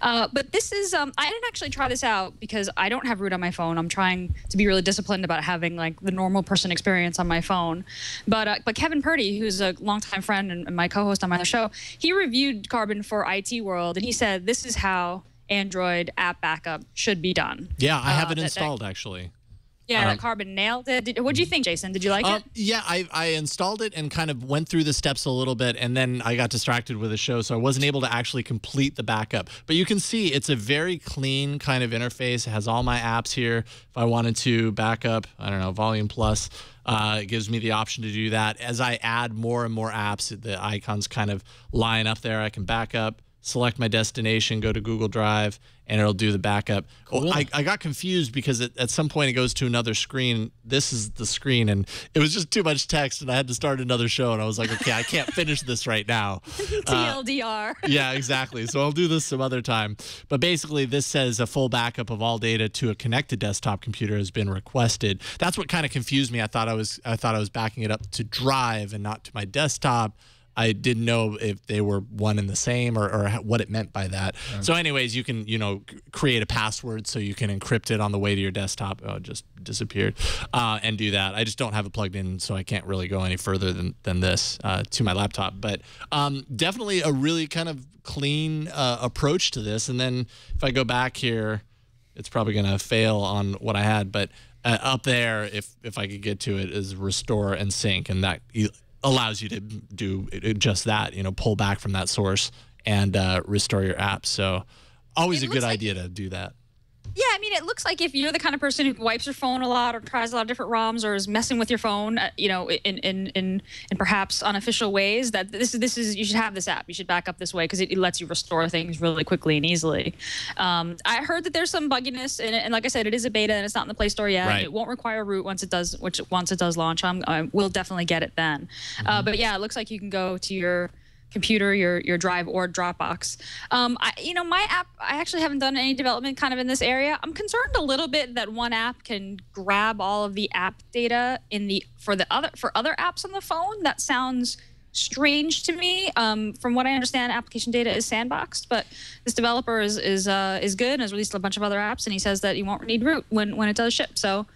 But this is I didn't actually try this out because I don't have root on my phone. I'm trying to be really disciplined about having like the normal person experience on my phone. But Kevin Purdy, who's a longtime friend and my co-host on my show, he reviewed Carbon for IT World, and he said this is how Android app backup should be done. Yeah, I have it installed actually. Yeah, that Carbon nailed it. What do you think, Jason? Did you like it? Yeah, I installed it and kind of went through the steps a little bit, and then I got distracted with the show, so I wasn't able to actually complete the backup. But you can see it's a very clean kind of interface. It has all my apps here. If I wanted to back up, I don't know, Volume Plus, it gives me the option to do that. As I add more and more apps, the icons kind of line up there. I can back up, select my destination, go to Google Drive, and it'll do the backup. Cool. I got confused because at some point it goes to another screen. This is the screen, and it was just too much text, and I had to start another show, and I was like, okay, I can't finish this right now. TLDR. Yeah, exactly. So I'll do this some other time. But basically, this says a full backup of all data to a connected desktop computer has been requested. That's what kind of confused me. I thought I was backing it up to Drive and not to my desktop. I didn't know if they were one and the same or what it meant by that. Right. So anyways, you can, create a password so you can encrypt it on the way to your desktop. Oh, it just disappeared. And do that. I just don't have it plugged in, so I can't really go any further than this to my laptop. But definitely a really kind of clean approach to this. And then if I go back here, it's probably going to fail on what I had. But up there, if I could get to it, is restore and sync. And that allows you to do just that, pull back from that source and restore your app. So always a good idea to do that. Yeah, I mean, it looks like if you're the kind of person who wipes your phone a lot or tries a lot of different ROMs or is messing with your phone, in perhaps unofficial ways, that this is you should have this app. You should back up this way because it lets you restore things really quickly and easily. I heard that there's some bugginess in it, and like I said, it is a beta and it's not in the Play Store yet. Right. It won't require root once it does launch. I will definitely get it then. But yeah, it looks like you can go to your computer, your Drive or Dropbox. My app, I actually haven't done any development kind of in this area. I'm concerned a little bit that one app can grab all of the app data for other apps on the phone. That sounds strange to me. From what I understand, application data is sandboxed, but this developer is good and has released a bunch of other apps, and he says that he won't need root when it does ship. So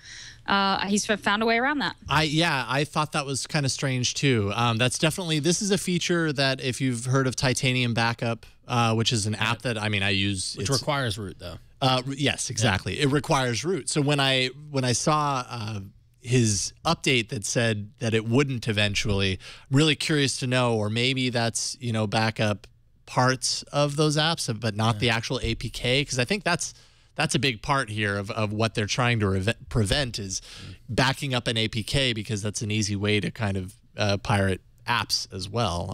he's found a way around that. I thought that was kind of strange too. This is a feature that if you've heard of Titanium Backup, which is an app that I use, which requires root though. Yes, exactly. Yeah. It requires root. So when I saw his update that said that it wouldn't eventually, I'm really curious to know, or maybe that's backup parts of those apps, but not the actual APK, because I think that's a big part here of what they're trying to prevent is backing up an APK, because that's an easy way to kind of pirate apps as well.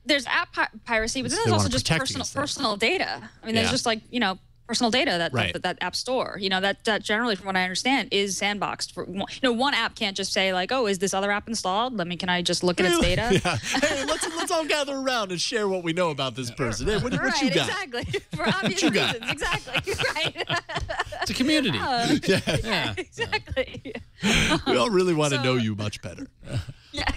There's app piracy, but then there's also just personal data. I mean, there's just personal data that app store. That generally, from what I understand, is sandboxed. One app can't just say like, oh, is this other app installed? Can I just look at its data? Yeah. Hey, let's all gather around and share what we know about this person. Hey, what you got? Exactly. For obvious reasons. Exactly. Right. It's a community. Yeah. Exactly. We all really want to know you much better. Yeah.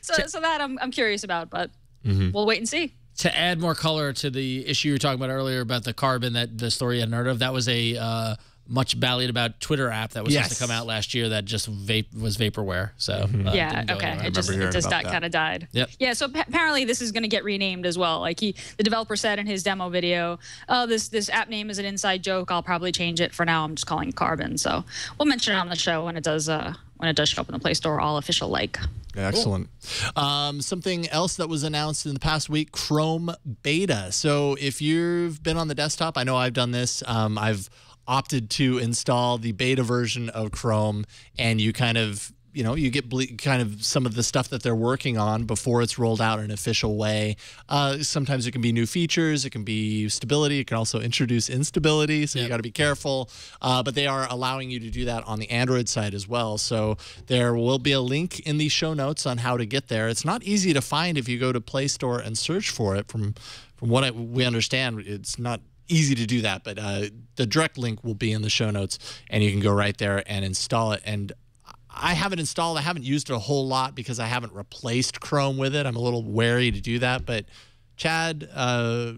So that I'm curious about, but we'll wait and see. To add more color to the issue you were talking about earlier about the carbon, that the story you hadn't heard of, that was a much ballied about Twitter app that was supposed to come out last year that just was vaporware. So it just kind of died. Yep. Yeah. So apparently this is going to get renamed as well. Like the developer said in his demo video, "Oh, this app name is an inside joke. I'll probably change it. For now, I'm just calling it Carbon." So we'll mention it on the show when it does show up in the Play Store, all official like. Excellent. Cool. Something else that was announced in the past week, Chrome beta. So if you've been on the desktop, I know I've done this. I've opted to install the beta version of Chrome, and you kind of you get kind of some of the stuff that they're working on before it's rolled out in an official way. Sometimes it can be new features, it can be stability, it can also introduce instability, so you got to be careful. But they are allowing you to do that on the Android side as well. So there will be a link in the show notes on how to get there. It's not easy to find if you go to Play Store and search for it. From what we understand, it's not easy to do that, but the direct link will be in the show notes, and you can go right there and install it. And I haven't installed, I haven't used it a whole lot because I haven't replaced Chrome with it. I'm a little wary to do that. But Chad, I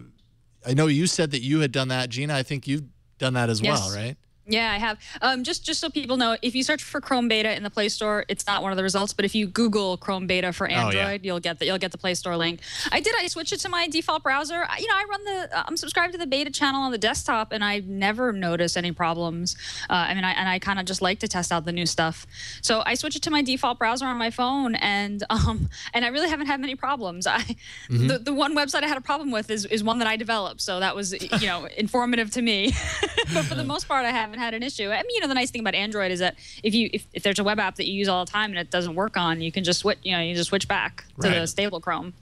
know you said that you had done that. Gina, I think you've done that as well, right? Yeah, I have. Just so people know, if you search for Chrome Beta in the Play Store, it's not one of the results. But if you Google Chrome Beta for Android, you'll get the Play Store link. I switched it to my default browser. I'm subscribed to the beta channel on the desktop, and I've never noticed any problems. I kind of just like to test out the new stuff. So I switched it to my default browser on my phone, and I really haven't had many problems. The one website I had a problem with is one that I developed, so that was informative to me. But for the most part, I haven't had an issue. I mean, the nice thing about Android is that if there's a web app that you use all the time and it doesn't work on, you can just switch back to the stable Chrome.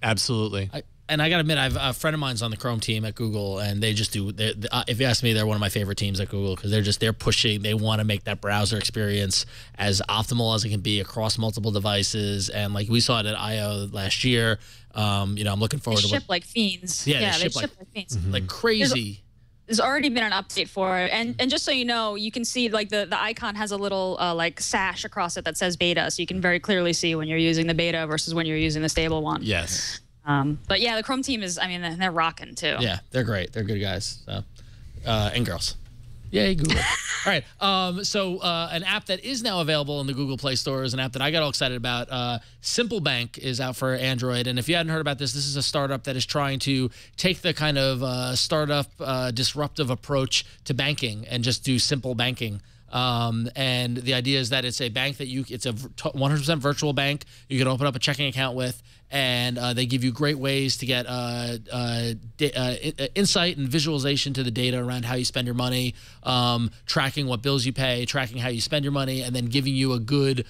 Absolutely. I got to admit, I've a friend of mine's on the Chrome team at Google, and they just do. If you ask me, they're one of my favorite teams at Google because they're pushing. They want to make that browser experience as optimal as it can be across multiple devices. And like we saw it at I/O last year. I'm looking forward to ship like fiends. Yeah, they ship like fiends, like crazy. There's already been an update for it, and just so you know, you can see like the icon has a little like sash across it that says beta, so you can very clearly see when you're using the beta versus when you're using the stable one. Yes. But yeah, the Chrome team they're rocking too. Yeah, they're great. They're good guys. So, and girls. Yay, Google. All right. So an app that is now available in the Google Play Store is an app that I got all excited about. Simple Bank is out for Android. And if you hadn't heard about this is a startup that is trying to take the kind of startup disruptive approach to banking and just do simple banking. And the idea is that it's a bank that it's a 100% virtual bank you can open up a checking account with, and they give you great ways to get insight and visualization to the data around how you spend your money, tracking what bills you pay, tracking how you spend your money, and then giving you a good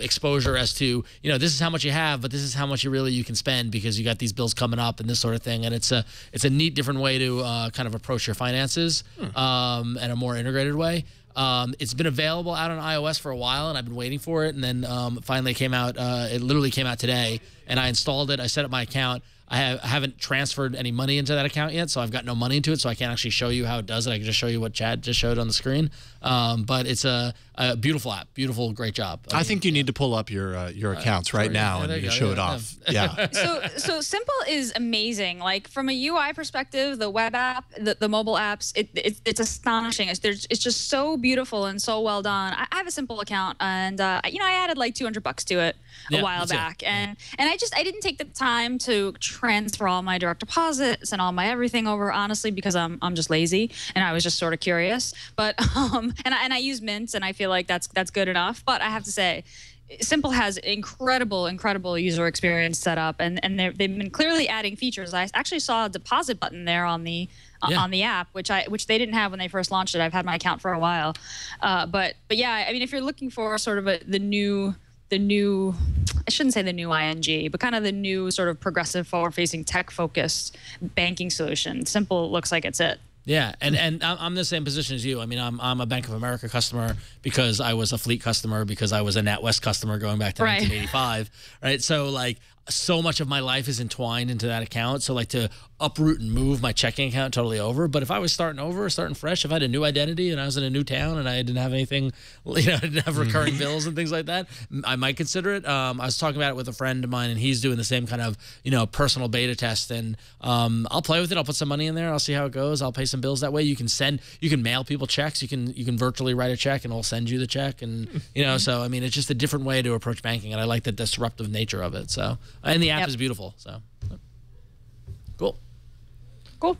exposure as to, this is how much you have, but this is how much you can spend because you got these bills coming up and this sort of thing. And it's a neat different way to kind of approach your finances in a more integrated way. It's been available out on iOS for a while, and I've been waiting for it. And then finally it came out. It literally came out today, and I installed it. I set up my account. I haven't transferred any money into that account yet, so I've got no money into it, so I can't actually show you how it does it. I can just show you what Chad just showed on the screen. But it's a beautiful app. Beautiful, great job. I think you need to pull up your accounts right now and you show it off. Yeah. So Simple is amazing. Like from a UI perspective, the web app, the mobile apps, it's astonishing. It's just so beautiful and so well done. I have a Simple account, and I added like $200 to it a while back, and I didn't take the time to transfer all my direct deposits and all my everything over, honestly, because I'm just lazy and I was just sort of curious. But and I use Mint, and I feel like that's good enough. But I have to say, Simple has incredible user experience set up, and they've been clearly adding features. I actually saw a deposit button there on the app, which they didn't have when they first launched it. I've had my account for a while, but yeah, I mean, if you're looking for sort of the new, I shouldn't say the new ING, but kind of the new sort of progressive, forward-facing, tech-focused banking solution, Simple looks like it's it. Yeah, and I'm in the same position as you. I mean, I'm a Bank of America customer because I was a Fleet customer, because I was a NatWest customer going back to 1985, right? So like, so much of my life is entwined into that account. So like, to uproot and move my checking account totally over. But if I was starting fresh, if I had a new identity and I was in a new town and I didn't have anything, I didn't have recurring bills and things like that, I might consider it. I was talking about it with a friend of mine, and he's doing the same kind of, personal beta test. And I'll play with it. I'll put some money in there. I'll see how it goes. I'll pay some bills that way. You can mail people checks. You can virtually write a check and it'll send you the check. And, so, I mean, it's just a different way to approach banking. And I like the disruptive nature of it. So, and the app is beautiful. So, cool. Cool.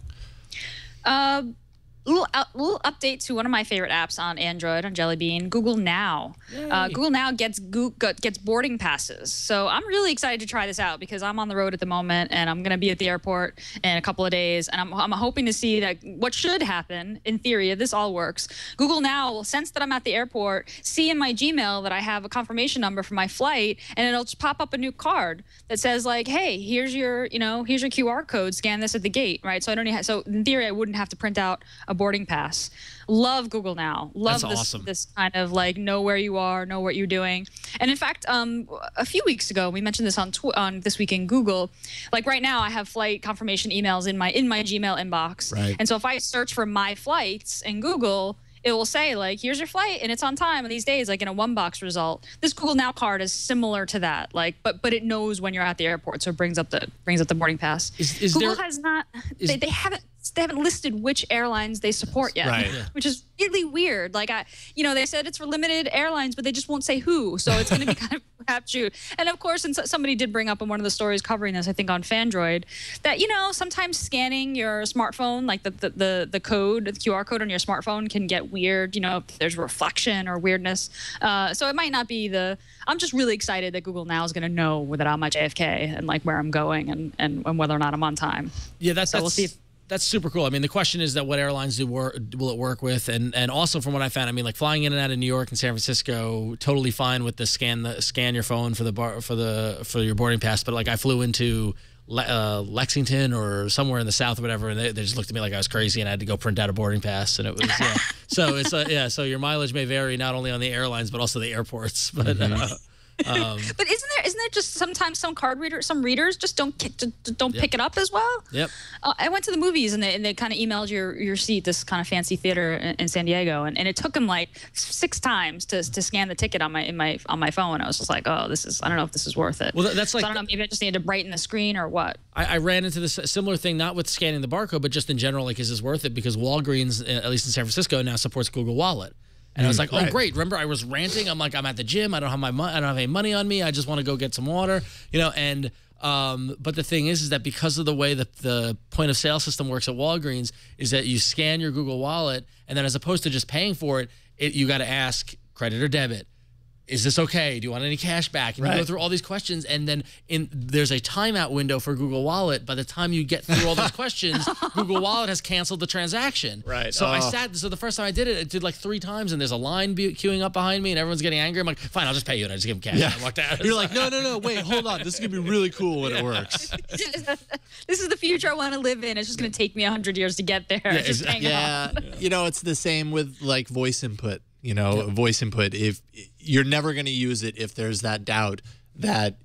Little update to one of my favorite apps on Android, on Jelly Bean, Google Now. Google Now gets boarding passes. So I'm really excited to try this out because I'm on the road at the moment, and I'm going to be at the airport in a couple of days. And I'm hoping to see that what should happen, in theory, if this all works, Google Now will sense that I'm at the airport, see in my Gmail that I have a confirmation number for my flight, and it'll just pop up a new card that says like, hey, here's your QR code, scan this at the gate, right? So so in theory, I wouldn't have to print out a boarding pass. Love Google Now. Love this kind of like know where you are, know what you're doing. And in fact, a few weeks ago, we mentioned this on This Week in Google. Like right now, I have flight confirmation emails in my Gmail inbox. Right. And so if I search for my flights in Google, it will say like, here's your flight and it's on time on these days, like in a one-box result. This Google Now card is similar to that, like, but it knows when you're at the airport, so it brings up the boarding pass. Google has not. They haven't listed which airlines they support yet, right. Which is really weird. Like they said it's for limited airlines, but they just won't say who. So it's going to be kind of crapshoot. And of course, and somebody did bring up in one of the stories covering this, I think on Fandroid, that sometimes scanning your smartphone, like the code, the QR code on your smartphone, can get weird. If there's reflection or weirdness. So it might not be I'm just really excited that Google Now is going to know that I'm at JFK and like where I'm going and whether or not I'm on time. Yeah, we'll see. That's super cool. I mean, the question is that what airlines will it work with, and also from what I found, I mean, like flying in and out of New York and San Francisco, totally fine with the scan your phone for your boarding pass. But like I flew into Lexington or somewhere in the South or whatever, and they just looked at me like I was crazy, and I had to go print out a boarding pass, and it was so it's so your mileage may vary not only on the airlines but also the airports, but. But isn't there just sometimes some readers just don't pick it up as well? Yep. I went to the movies and they kind of emailed your seat, this kind of fancy theater in San Diego, and it took them like 6 times to scan the ticket on my phone. I was just like, I don't know if this is worth it. Well, that's like, so I don't know, maybe I just need to brighten the screen or what. I ran into this similar thing, not with scanning the barcode, but just in general, like, is this worth it? Because Walgreens, at least in San Francisco, now supports Google Wallet. And I was like, oh, great. Remember, I was ranting. I'm like, I'm at the gym. I don't have any money on me. I just want to go get some water, and but the thing is that because of the way that the point of sale system works at Walgreens is that you scan your Google Wallet, and then as opposed to just paying for it, you got to ask credit or debit. Is this okay? Do you want any cash back? And you go through all these questions, and then there's a timeout window for Google Wallet. By the time you get through all those questions, Google Wallet has canceled the transaction. Right. So so the first time I did it like 3 times, and there's a line queuing up behind me, and everyone's getting angry. I'm like, fine, I'll just pay you, and I just give them cash. Yeah. And I walked out. You're like, no, wait, hold on. This is going to be really cool when it works. This is the future I want to live in. It's just going to take me 100 years to get there. Just hang on. You know, it's the same with like voice input. You know, voice input. If you're never going to use it, if there's that doubt that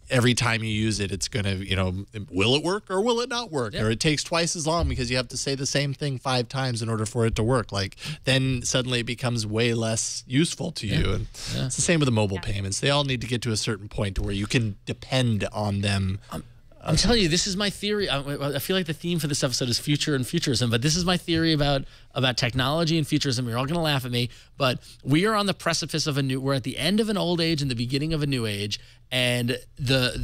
every time you use it, it's going to, you know, will it work or will it not work? Or it takes twice as long because you have to say the same thing 5 times in order for it to work. Like, then suddenly it becomes way less useful to you. And it's the same with the mobile payments. They all need to get to a certain point to where you can depend on them. I'm telling you, this is my theory. I feel like the theme for this episode is future and futurism, but this is my theory about technology and futurism. You're all going to laugh at me, but we are on the precipice of we're at the end of an old age and the beginning of a new age. And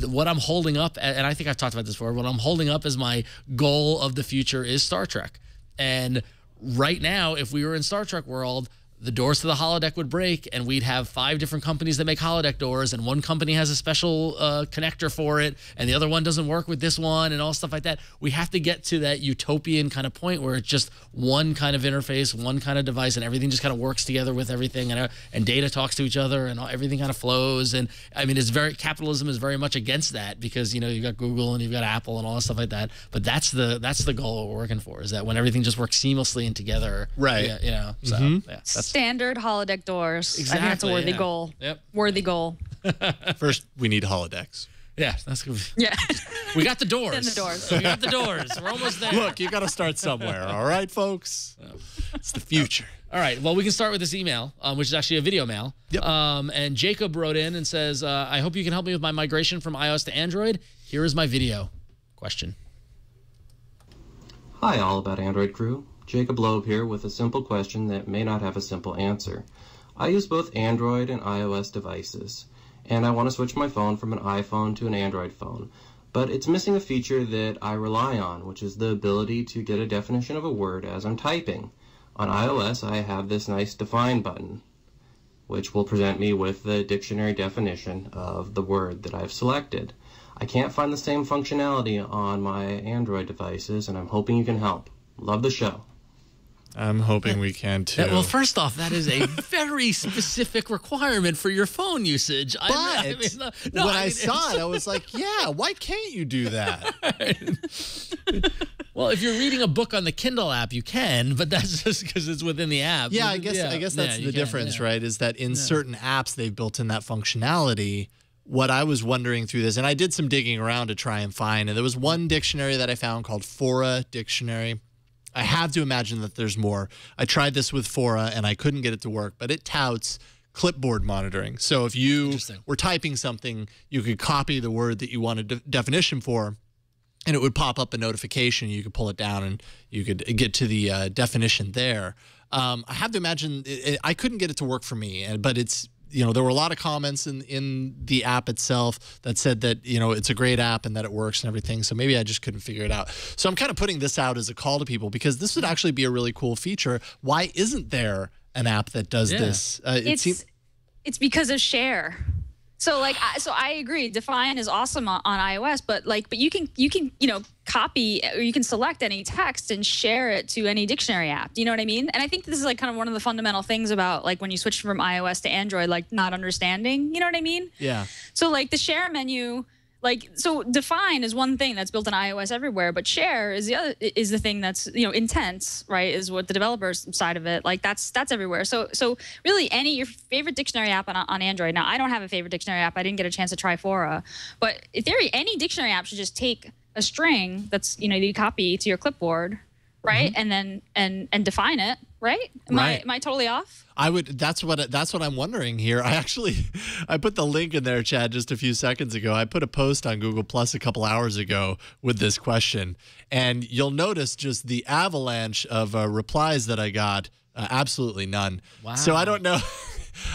what I'm holding up, and I think I've talked about this before, what I'm holding up as my goal of the future is Star Trek. And right now, if we were in Star Trek world, the doors to the holodeck would break, and we'd have 5 different companies that make holodeck doors, and one company has a special connector for it, and the other one doesn't work with this one, and all stuff like that. We have to get to that utopian kind of point where it's just one kind of interface, one kind of device, and everything just kind of works together with everything, and data talks to each other, and everything kind of flows. And I mean, capitalism is very much against that because, you know, you've got Google and you've got Apple and all that stuff like that. But that's the goal we're working for, is that when everything just works seamlessly and together, right? You know, so that's standard holodeck doors. Exactly, I think that's a worthy goal. Yep. Worthy goal. First, we need holodecks. Yeah, that's good. Yeah. We got the doors. Then the doors. We got the doors. We're almost there. Look, you got to start somewhere. All right, folks. It's the future. All right. Well, we can start with this email, which is actually a video mail. Yep. And Jacob wrote in and says, I hope you can help me with my migration from iOS to Android. Here is my video. Question. Hi, All About Android crew. Jacob Loeb here with a simple question that may not have a simple answer. I use both Android and iOS devices, and I want to switch my phone from an iPhone to an Android phone, but it's missing a feature that I rely on, which is the ability to get a definition of a word as I'm typing. On iOS, I have this nice define button, which will present me with the dictionary definition of the word that I've selected. I can't find the same functionality on my Android devices, and I'm hoping you can help. Love the show. I'm hoping we can too. Well, first off, that is a very specific requirement for your phone usage. When I saw it, I was like, yeah, why can't you do that? Well, if you're reading a book on the Kindle app, you can, but that's just because it's within the app. Yeah, I guess that's the difference, right? Is that in certain apps, they've built in that functionality. What I was wondering through this, and I did some digging around to try and find, and there was one dictionary that I found called Fora Dictionary. I have to imagine that there's more. I tried this with Fora, and I couldn't get it to work, but it touts clipboard monitoring. So if you were typing something, you could copy the word that you wanted a definition for, and it would pop up a notification. You could pull it down, and you could get to the definition there. I have to imagine I couldn't get it to work for me, but it's, you know, there were a lot of comments in the app itself that said that, you know, it's a great app and that it works and everything. So maybe I just couldn't figure it out. So I'm kind of putting this out as a call to people because this would actually be a really cool feature. Why isn't there an app that does this? It's because of Share. So I agree. Define is awesome on iOS, but you can copy, or you can select any text and share it to any dictionary app. Do you know what I mean? And I think this is like kind of one of the fundamental things about like when you switch from iOS to Android, like not understanding. You know what I mean? Yeah. So like the share menu. So define is one thing that's built in iOS everywhere, but share is the thing that's, you know, intense, right? Is what the developers side of it. Like that's everywhere. So really your favorite dictionary app on Android. Now I don't have a favorite dictionary app. I didn't get a chance to try Fora, but in theory, any dictionary app should just take a string that's, you know, you copy to your clipboard, right? And then and define it, right? Am I totally off? That's what I'm wondering here. I put the link in there, Chad, just a few seconds ago. I put a post on Google Plus a couple hours ago with this question, and you'll notice just the avalanche of replies that I got. Absolutely none. Wow. So I don't know.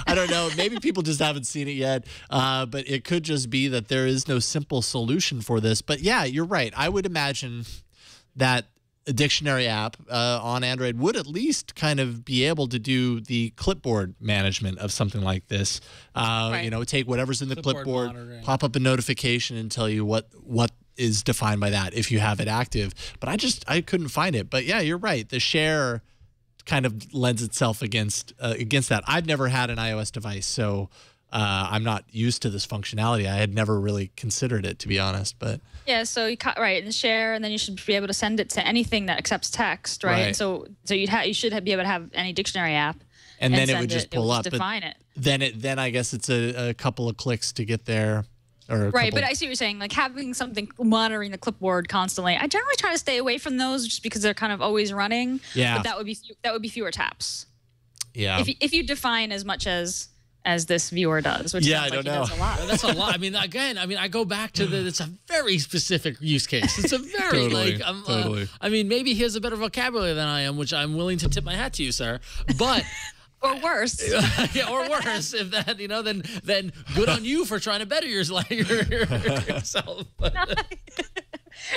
I don't know. Maybe people just haven't seen it yet, but it could just be that there is no simple solution for this. But yeah, you're right. I would imagine that dictionary app on Android would at least kind of be able to do the clipboard management of something like this. You know, take whatever's in the clipboard, pop up a notification and tell you what is defined by that if you have it active. But I couldn't find it. But yeah, you're right. The share kind of lends itself against that. I've never had an iOS device, so I'm not used to this functionality. I had never really considered it, to be honest. But yeah, so you and share, and then you should be able to send it to anything that accepts text, right? And so you should be able to have any dictionary app, and then it would just pull up, define it. Then I guess it's a couple of clicks to get there. Right, but I see what you're saying. Like having something monitoring the clipboard constantly. I generally try to stay away from those just because they're kind of always running. Yeah, but that would be fewer taps. Yeah, if you define as much as this viewer does, which I don't know. Does a lot. That's a lot. I mean, again, I go back to it's a very specific use case. It's a very totally. I mean, maybe he has a better vocabulary than I am, which I'm willing to tip my hat to you, sir. But. Or worse. Yeah, or worse. If that, then good on you for trying to better yourself.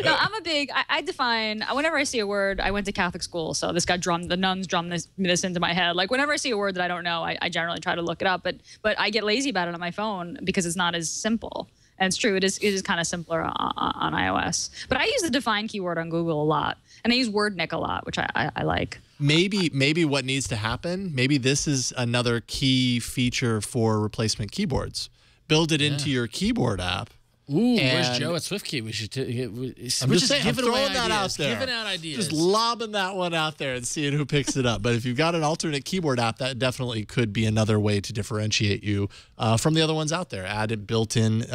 No, I'm a big. I define whenever I see a word. I went to Catholic school, so the nuns drummed this into my head. Like whenever I see a word that I don't know, I generally try to look it up. But I get lazy about it on my phone because it's not as simple. And it's true, it is kind of simpler on iOS. But I use the define keyword on Google a lot, and I use WordNick a lot, which I like. Maybe what needs to happen, maybe this is another key feature for replacement keyboards. Build it into your keyboard app. Ooh, where's Joe at SwiftKey? We should. I'm just saying, I'm throwing that out there. Giving out ideas. Just lobbing that one out there and seeing who picks it up. But if you've got an alternate keyboard app, that definitely could be another way to differentiate you from the other ones out there. Added built-in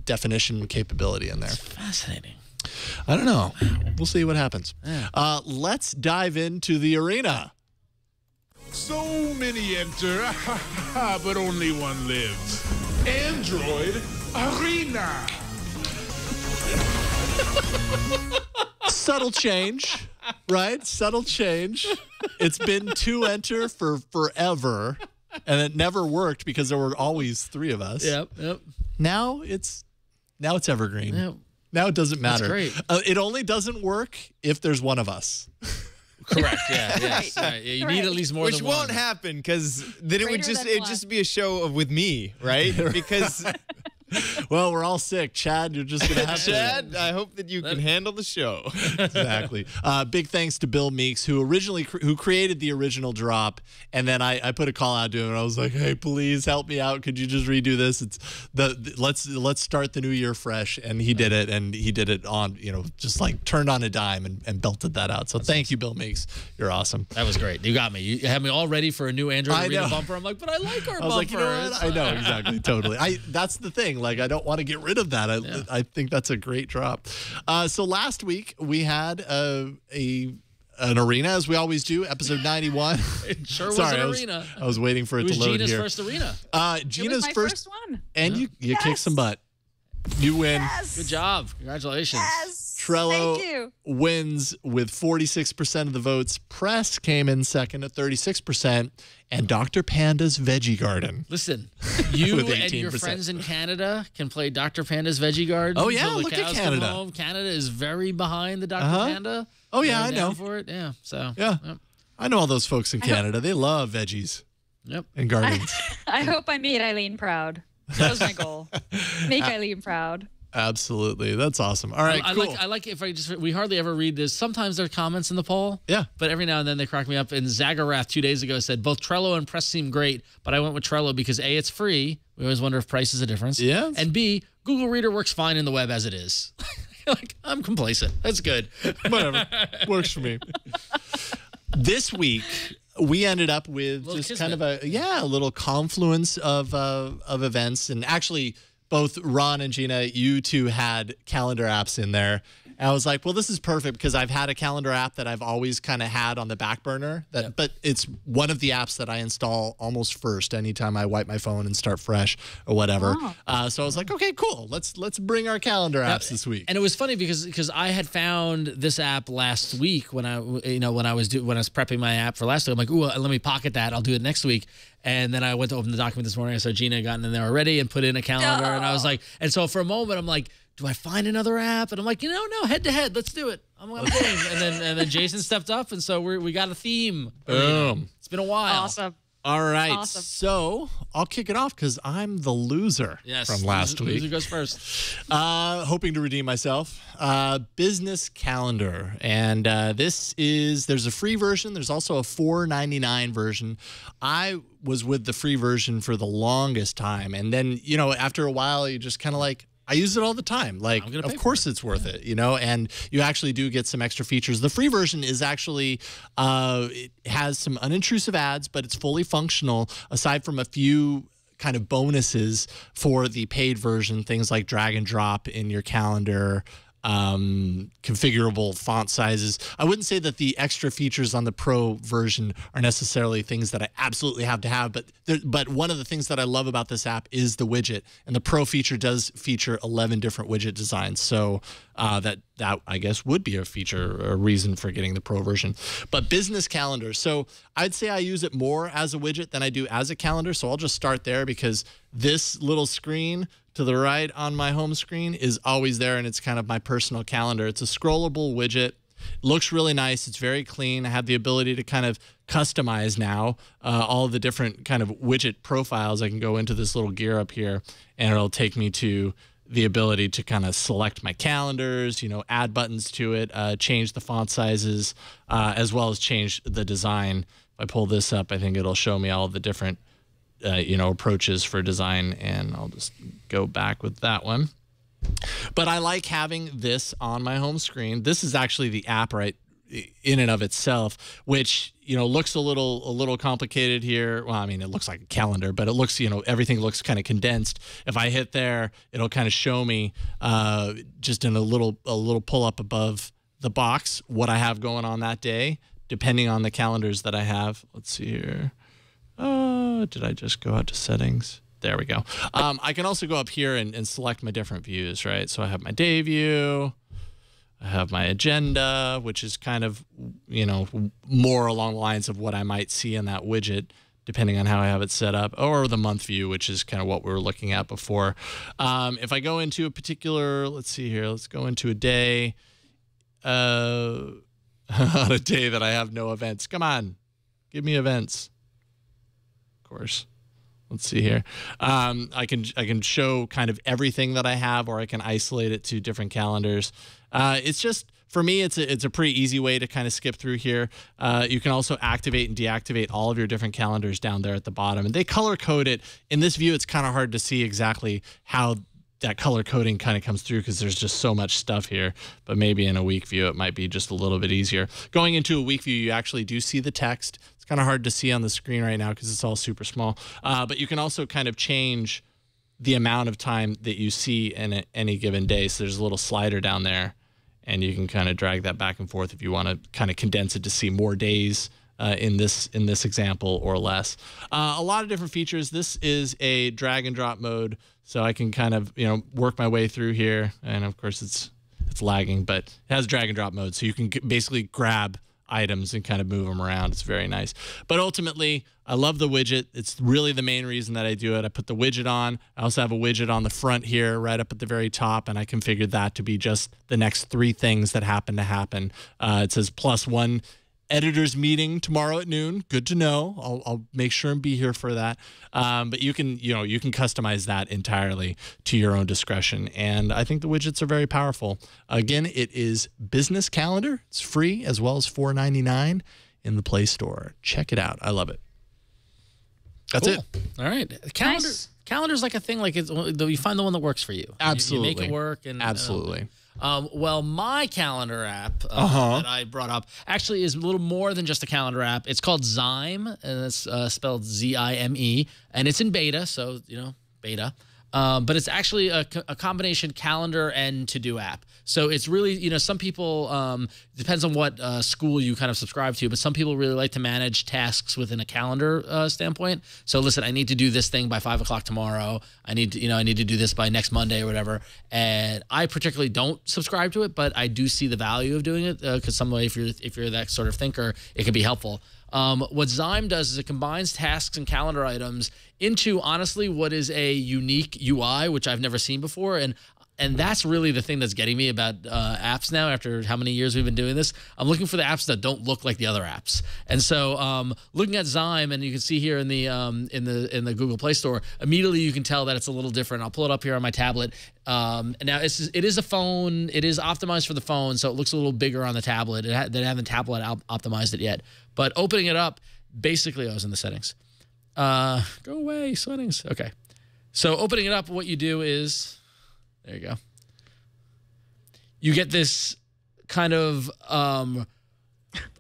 definition capability in there. That's fascinating. I don't know. We'll see what happens. Yeah. Let's dive into the arena. So many enter, but only one lives. Android Arena. Subtle change, right? Subtle change. It's been 2 enter for forever, and it never worked because there were always 3 of us. Yep. Now it's evergreen. Yep. Now it doesn't matter. That's great. It only doesn't work if there's one of us. Correct. Yeah. Yes. Right. Yeah, you need at least more Which than one. won't happen because then it would Greater just be a show with me, right? Because Well, we're all sick. Chad, you're just going to have Chad, I hope that you can handle the show. Exactly. Big thanks to Bill Meeks, who created the original drop, and then I put a call out to him, and I was like, "Hey, please help me out. Could you just redo this? It's let's start the new year fresh." And he did it, and he did it on just like turned on a dime and belted that out. So thank you, Bill Meeks. You're awesome. That was great. You got me. You had me all ready for a new Android Arena bumper. I'm like, but I like our bumper. I was like, you know what? I know exactly, totally. That's the thing. Like, I don't want to get rid of that. I think that's a great drop. So last week we had an arena, as we always do, episode 91. It sure was an arena. I was waiting for it to load Gina's here. first arena. it Gina's was my first one. And you kicked some butt. You win. Yes. Good job. Congratulations. Yes. Trello Thank you. wins with 46% of the votes. Press came in second at 36%. And Dr. Panda's Veggie Garden. Listen, you With and your 18%. friends in Canada can play Dr. Panda's Veggie Garden. Oh, yeah, till the look at cows Canada. come home. Canada is very behind the Dr. Panda. Oh, yeah, Very I down know. for it. Yeah, so. Yeah. Yep. I know all those folks in Canada. They love veggies Yep. and gardens. I hope I made Eileen proud. That was my goal. Make Eileen proud. Absolutely. That's awesome. All right, cool. I like if we hardly ever read this. Sometimes there are comments in the poll. Yeah. But every now and then they crack me up. And Zagarath 2 days ago said, both Trello and Press seem great, but I went with Trello because A, it's free. We always wonder if price is a difference. Yeah. And B, Google Reader works fine in the web as it is. Like, I'm complacent. That's good. Whatever. Works for me. This week, we ended up with just kismet. kind of a little confluence of events. And actually, both Ron and Gina, you two had calendar apps in there. And I was like, well, this is perfect because I've had a calendar app that I've always kind of had on the back burner. But it's one of the apps that I install almost first anytime I wipe my phone and start fresh or whatever. Oh. So I was like, okay, cool. Let's bring our calendar apps this week. And it was funny because I had found this app last week when I was prepping my app for last week. I'm like, ooh, let me pocket that. I'll do it next week. And then I went to open the document this morning. I saw Gina had gotten in there already and put in a calendar. And I was like, and so for a moment, I'm like, do I find another app? And I'm like, no, head to head. Let's do it. I'm gonna bing. And then Jason stepped up, and so we got a theme. Boom. It's been a while. Awesome. All right, Awesome. So I'll kick it off because I'm the loser from last week. Loser goes first. Hoping to redeem myself. Business calendar, and there's a free version. There's also a $4.99 version. I was with the free version for the longest time, and then after a while, you just kind of like. I use it all the time. Like, of course it's worth it, and you actually do get some extra features. The free version is actually, it has some unintrusive ads, but it's fully functional aside from a few kind of bonuses for the paid version, things like drag and drop in your calendar, configurable font sizes. I wouldn't say that the extra features on the Pro version are necessarily things that I absolutely have to have, but one of the things that I love about this app is the widget, and the Pro feature does feature 11 different widget designs. So that I guess would be a feature or a reason for getting the Pro version. But business calendar. So I'd say I use it more as a widget than I do as a calendar. So I'll just start there because this little screen to the right on my home screen is always there, and it's kind of my personal calendar. It's a scrollable widget. It looks really nice. It's very clean. I have the ability to kind of customize now all the different kind of widget profiles. I can go into this little gear up here, and it'll take me to the ability to kind of select my calendars, add buttons to it, change the font sizes, as well as change the design. If I pull this up, I think it'll show me all the different approaches for design, and I'll just go back with that one. But I like having this on my home screen. This is actually the app right in and of itself, which looks a little complicated here. Well, I mean, it looks like a calendar, but it looks everything looks kind of condensed. If I hit there, it'll kind of show me just in a little pull up above the box what I have going on that day, depending on the calendars that I have. Let's see here. Did I just go out to settings? There we go. I can also go up here and select my different views, right? So I have my day view. I have my agenda, which is kind of, more along the lines of what I might see in that widget, depending on how I have it set up, or the month view, which is kind of what we were looking at before. If I go into a particular, let's see here, let's go into a day, on a day that I have no events. Come on, give me events. Of course. Let's see here. I can show kind of everything that I have, or I can isolate it to different calendars. It's just, for me, it's a pretty easy way to kind of skip through here. You can also activate and deactivate all of your different calendars down there at the bottom, and they color code it. In this view, it's kind of hard to see exactly how that color coding kind of comes through because there's just so much stuff here, but maybe in a week view, it might be just a little bit easier. Going into a week view, you actually do see the text. It's kind of hard to see on the screen right now because it's all super small, but you can also kind of change the amount of time that you see in any given day. So there's a little slider down there, and you can kind of drag that back and forth if you want to kind of condense it to see more days in this example or less. A lot of different features. This is a drag and drop mode, so I can kind of work my way through here. And of course it's lagging, but it has drag and drop mode, so you can basically grab items and kind of move them around. It's very nice. But ultimately, I love the widget. It's really the main reason that I do it. I put the widget on. I also have a widget on the front here, right up at the very top, and I configured that to be just the next 3 things that happen to happen. It says +1 editors meeting tomorrow at noon. Good to know. I'll make sure and be here for that. But you can customize that entirely to your own discretion. And I think the widgets are very powerful. Again, it is Business Calendar. It's free, as well as $4.99 in the Play Store. Check it out. I love it. That's it. All right. Calendar. Nice. Calendar's like a thing. Like you find the one that works for you. Absolutely. You make it work. And absolutely. Well, my calendar app that I brought up actually is a little more than just a calendar app. It's called Zyme, and it's spelled Z-I-M-E, and it's in beta, so, beta. But it's actually a combination calendar and to-do app. So it's really, some people, depends on what school you kind of subscribe to, but some people really like to manage tasks within a calendar standpoint. So listen, I need to do this thing by 5 o'clock tomorrow. I need to do this by next Monday or whatever. And I particularly don't subscribe to it, but I do see the value of doing it because some way, if you're that sort of thinker, it can be helpful. What Zyme does is it combines tasks and calendar items into, honestly, what is a unique UI, which I've never seen before. And that's really the thing that's getting me about apps now. After how many years we've been doing this, I'm looking for the apps that don't look like the other apps. And so, looking at Zyme, and you can see here in the Google Play Store, immediately you can tell that it's a little different. I'll pull it up here on my tablet. And now it is a phone. It is optimized for the phone, so it looks a little bigger on the tablet. They haven't tablet optimized it yet. But opening it up, basically, I was in the settings. Go away, settings. Okay. So opening it up, what you do is. There you go. You get this kind of, I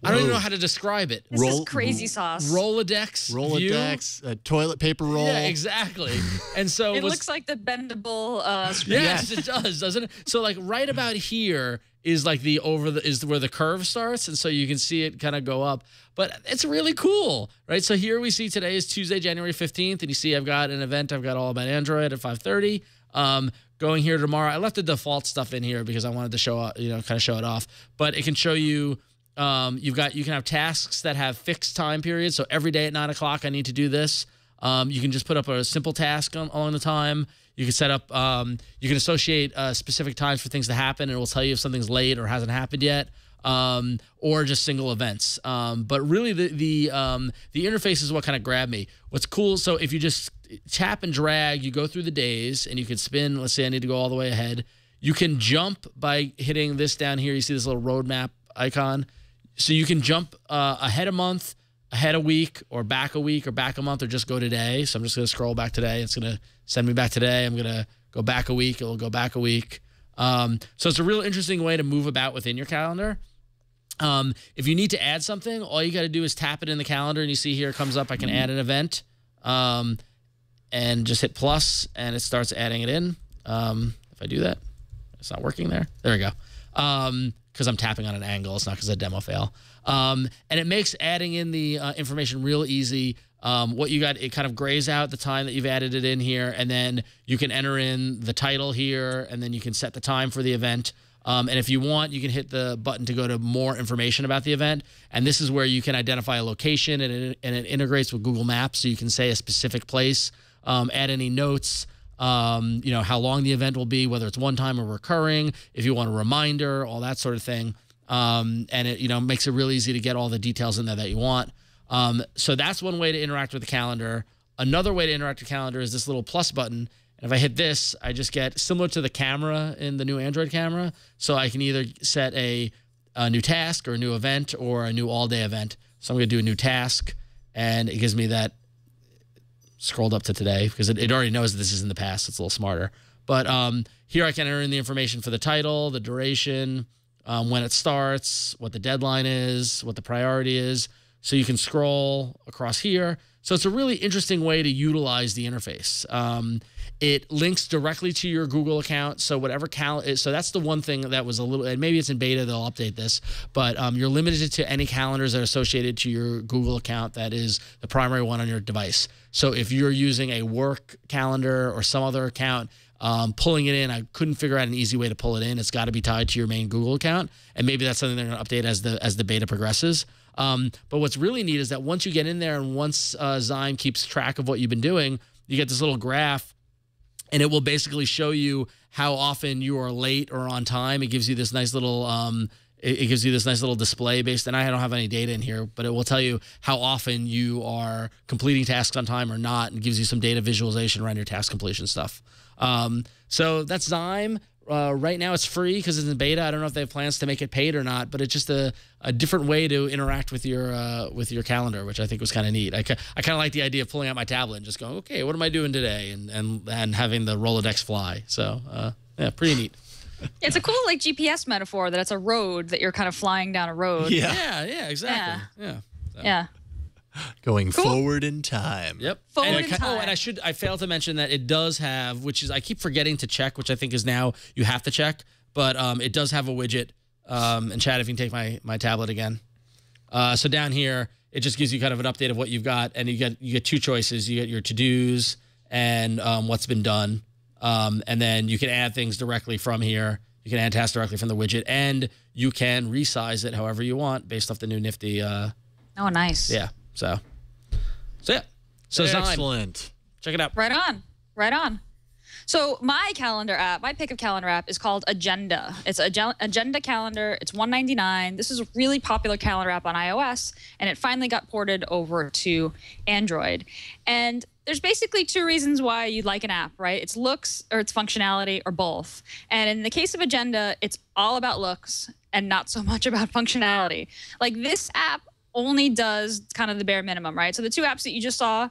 don't even know how to describe it. This is crazy sauce. Holodecks view. Toilet paper roll. Yeah, exactly. And so it looks like the bendable screen. Yes, it does, doesn't it? So like right about here is like is where the curve starts, and so you can see it kind of go up. But it's really cool, right? So here we see today is Tuesday, January 15th, and you see I've got an event. I've got All About Android at 5:30. Going here tomorrow. I left the default stuff in here because I wanted to show, kind of show it off. But it can show you, you can have tasks that have fixed time periods. So every day at 9 o'clock, I need to do this. You can just put up a simple task along the time. You can set up, you can associate specific times for things to happen, and it will tell you if something's late or hasn't happened yet. Or just single events. But really, the interface is what kind of grabbed me. What's cool, so if you just tap and drag, you go through the days, and you can spin. Let's say I need to go all the way ahead. You can jump by hitting this down here. You see this little roadmap icon. So you can jump ahead a month, ahead a week, or back a month, or just go today. So I'm just going to scroll back today. It's going to send me back today. I'm going to go back a week. It'll go back a week. So it's a real interesting way to move about within your calendar. If you need to add something, all you got to do is tap it in the calendar, and you see here it comes up, I can add an event, and just hit plus, and it starts adding it in. If I do that, it's not working there. There we go. Because I'm tapping on an angle. It's not because of a demo fail. And it makes adding in the information real easy. What you got, it kind of grays out the time that you've added it in here, and then you can enter in the title here, and then you can set the time for the event. And if you want, you can hit the button to go to more information about the event. And this is where you can identify a location, and it integrates with Google Maps, so you can say a specific place, add any notes, how long the event will be, whether it's one time or recurring, if you want a reminder, all that sort of thing. And it, makes it real easy to get all the details in there that you want. So that's one way to interact with the calendar. Another way to interact with the calendar is this little plus button. And if I hit this, I just get similar to the camera in the new Android camera. So I can either set a new task or a new event or a new all-day event. So I'm going to do a new task, and it gives me that scrolled up to today because it already knows that this is in the past. It's a little smarter. But here I can enter in the information for the title, the duration, when it starts, what the deadline is, what the priority is. So you can scroll across here. So it's a really interesting way to utilize the interface. It links directly to your Google account. So whatever so that's the one thing that was a little, and maybe it's in beta, they'll update this, but you're limited to any calendars that are associated to your Google account that is the primary one on your device. So if you're using a work calendar or some other account, pulling it in, I couldn't figure out an easy way to pull it in. It's got to be tied to your main Google account, and maybe that's something they're going to update as the beta progresses. But what's really neat is that once you get in there and once Zyme keeps track of what you've been doing, you get this little graph, and it will basically show you how often you are late or on time. It gives you this nice little it gives you this nice little display based, and I don't have any data in here, but it will tell you how often you are completing tasks on time or not, and gives you some data visualization around your task completion stuff. So that's Zyme. Right now it's free because it's in beta. I don't know if they have plans to make it paid or not, but it's just a different way to interact with your calendar, which I think was kind of neat. I kind of like the idea of pulling out my tablet and just going, okay, what am I doing today? And having the Holodecks fly. So, yeah, pretty neat. It's a cool GPS metaphor that it's a road that you're kind of flying down a road. Yeah, exactly. Yeah. So. Yeah. Going forward in time. Yep. Forward in time. Oh, and I failed to mention that it does have, which is I keep forgetting to check, which I think is now you have to check, but it does have a widget. And Chad, if you can take my tablet again. So down here, it just gives you kind of an update of what you've got, and you get two choices. You get your to-dos and what's been done, and then you can add things directly from here. You can add tasks directly from the widget, and you can resize it however you want based off the new nifty. Oh, nice. Yeah. So yeah. So excellent. Zyme. Check it out. Right on. So my calendar app, my pick of calendar app is called Agenda. It's Agenda Calendar. It's $1.99. This is a really popular calendar app on iOS, and it finally got ported over to Android. And there's basically two reasons why you'd like an app, right? It's looks or it's functionality or both. And in the case of Agenda, it's all about looks and not so much about functionality. Like this app only does kind of the bare minimum, right? So the two apps that you just saw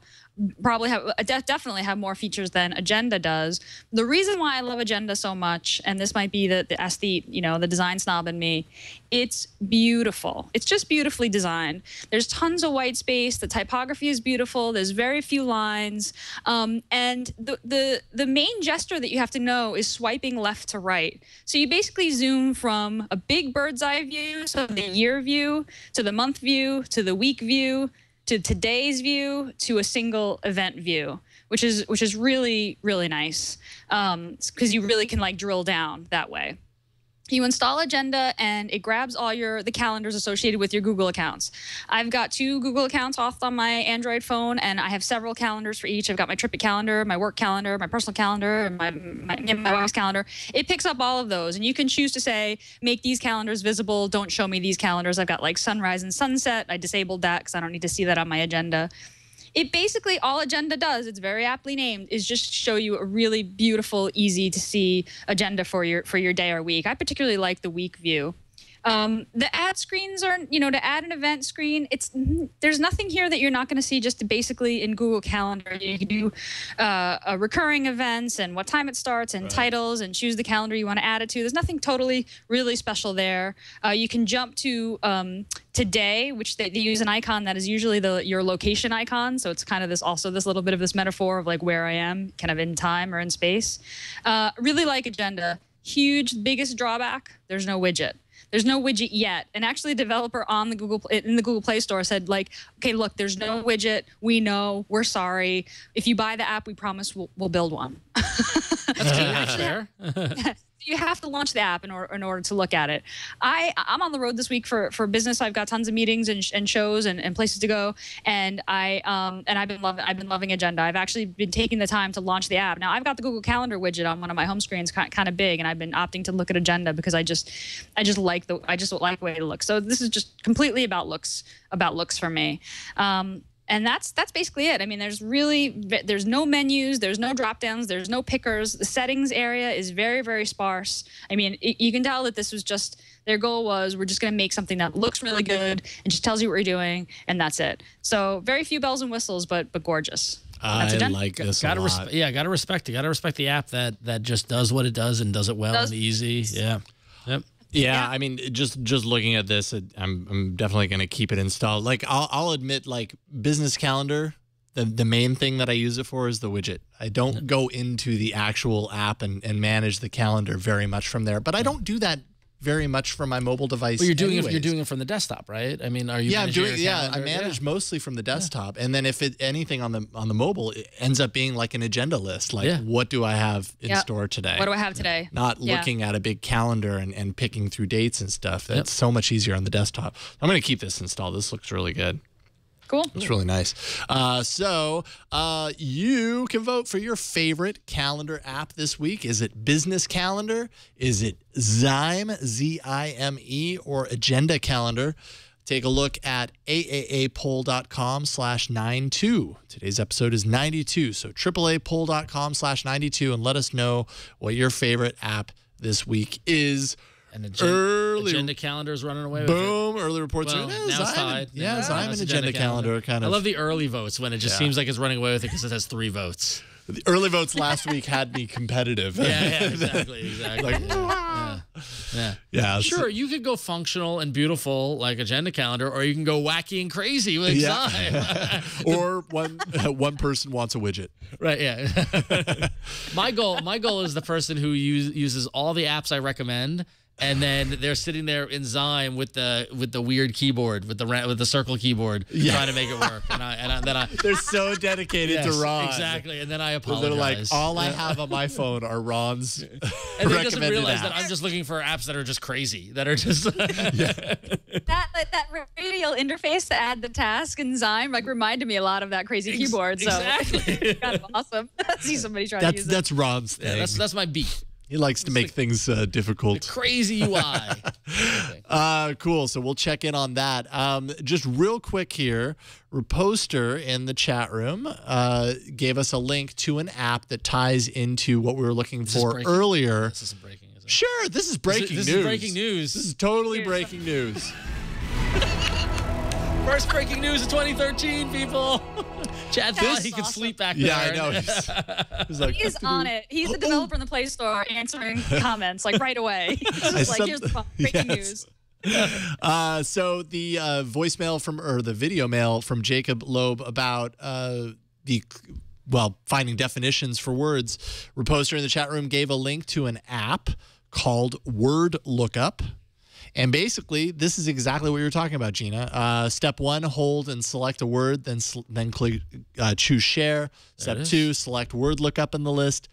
probably have definitely have more features than Agenda does. The reason why I love Agenda so much, and this might be the aesthete, the design snob in me, it's beautiful. It's just beautifully designed. There's tons of white space. The typography is beautiful. There's very few lines, and the main gesture that you have to know is swiping left to right. So you basically zoom from a big bird's eye view, so the year view, to the month view, to the week view, to today's view, to a single event view, which is really, really nice, because you really can like drill down that way. You install Agenda, and it grabs all the calendars associated with your Google accounts. I've got 2 Google accounts off on my Android phone, and I have several calendars for each. I've got my Tripit calendar, my work calendar, my personal calendar, and my wife's calendar. It picks up all of those, and you can choose to say, make these calendars visible, don't show me these calendars. I've got like sunrise and sunset. I disabled that because I don't need to see that on my agenda. It basically, all Agenda does, it's very aptly named, is just show you a really beautiful, easy to see agenda for your day or week. I particularly like the week view. The ad screens are, to add an event screen, there's nothing here that you're not going to see just basically in Google Calendar. You can do recurring events and what time it starts and titles and choose the calendar you want to add it to. There's nothing totally really special there. You can jump to today, which they use an icon that is usually your location icon. So it's kind of this little bit of this metaphor of like where I am, kind of in time or in space. Really like Agenda. Biggest drawback, there's no widget. There's no widget yet. And actually a developer in the Google Play Store said like, okay, look, there's no widget. We know, we're sorry. If you buy the app, we promise we'll build one. That's fair. You have to launch the app in order to look at it. I'm on the road this week for business. I've got tons of meetings and shows and places to go, and I've been loving Agenda. I've actually been taking the time to launch the app. Now I've got the Google Calendar widget on one of my home screens, kind of big, and I've been opting to look at Agenda because I just like the way it looks. So this is just completely about looks for me. And that's basically it. I mean, there's no menus, there's no drop downs, there's no pickers. The settings area is very, very sparse. I mean, you can tell that this was just, their goal was, we're just going to make something that looks really good and just tells you what you're doing, and that's it. So very few bells and whistles, but gorgeous. I like this a lot. Gotta respect it. Gotta respect the app that just does what it does and does it well and easy. Yeah. Yep. Yeah, I mean, just looking at this, I'm definitely going to keep it installed. Like, I'll admit, like, business calendar, the main thing that I use it for is the widget. I don't go into the actual app and manage the calendar very much from there. But I don't do that very much from my mobile device. Well, you're doing it from the desktop, right? I mean, are you? Yeah, I manage mostly from the desktop, and then if anything on the mobile, it ends up being like an agenda list. Like, what do I have in store today? What do I have today? Not looking at a big calendar and picking through dates and stuff. That's so much easier on the desktop. I'm going to keep this installed. This looks really good. Cool. It's really nice. So you can vote for your favorite calendar app this week. Is it Business Calendar? Is it Zyme, Z-I-M-E, or Agenda Calendar? Take a look at aaapoll.com/92. Today's episode is 92, so AAApoll.com/92, and let us know what your favorite app this week is. And Agenda Calendar is running away with it. Boom. Early reports now it's tied. Yeah, Zyme and Agenda Calendar kind of. I love the early votes when it just seems like it's running away with it because it has 3 votes. The early votes last week had me competitive. Yeah, exactly. Like, yeah. Sure, you could go functional and beautiful like Agenda Calendar, or you can go wacky and crazy like Zyme. Or one person wants a widget. Right, yeah. My goal is the person who uses all the apps I recommend And then they're sitting there in Zyme with the weird keyboard, with the circle keyboard, trying to make it work. And then I They're so dedicated to Ron. Exactly. And then I apologize. They're like, all I have on my phone are Ron's and he doesn't recommended realize apps. that I'm just looking for apps that are just crazy, that are just That radial interface to add the task in Zyme reminded me a lot of that crazy keyboard. So Exactly. it's kind of awesome. See somebody try to use it. That's Ron's thing. Yeah, that's my beat. He likes to make things difficult. Crazy UI. Cool. So we'll check in on that. Just real quick here, Reposter in the chat room gave us a link to an app that ties into what we were looking for earlier. This isn't breaking, is it? Sure, this is breaking news. This is breaking news. This is totally breaking news. First breaking news of 2013, people. Chad thought he could sleep back there. Yeah, I know. He's like, He is on it. He's the developer in the Play Store answering comments right away. He's just here's the breaking news. So the voicemail or the video mail from Jacob Loeb about finding definitions for words. Reposter in the chat room gave a link to an app called Word Lookup. And basically, this is exactly what you were talking about, Gina. Step 1, hold and select a word, then click choose share. Step 2, select word lookup in the list.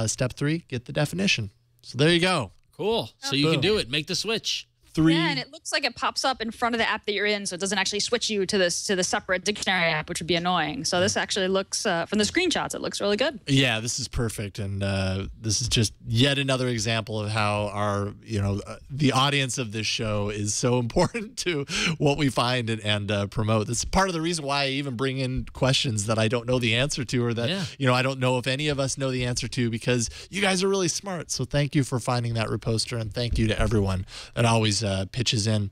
Step 3, get the definition. So there you go. Cool. So you can do it. Make the switch. 3. Yeah, and it looks like it pops up in front of the app that you're in, so it doesn't actually switch you to the separate dictionary app, which would be annoying. So this actually looks, from the screenshots, it looks really good. Yeah, this is perfect, and this is just yet another example of how our, the audience of this show is so important to what we find and promote. That's part of the reason why I even bring in questions that I don't know the answer to, or that I don't know if any of us know the answer to, because you guys are really smart. So thank you for finding that, Reposter, and thank you to everyone that always pitches in.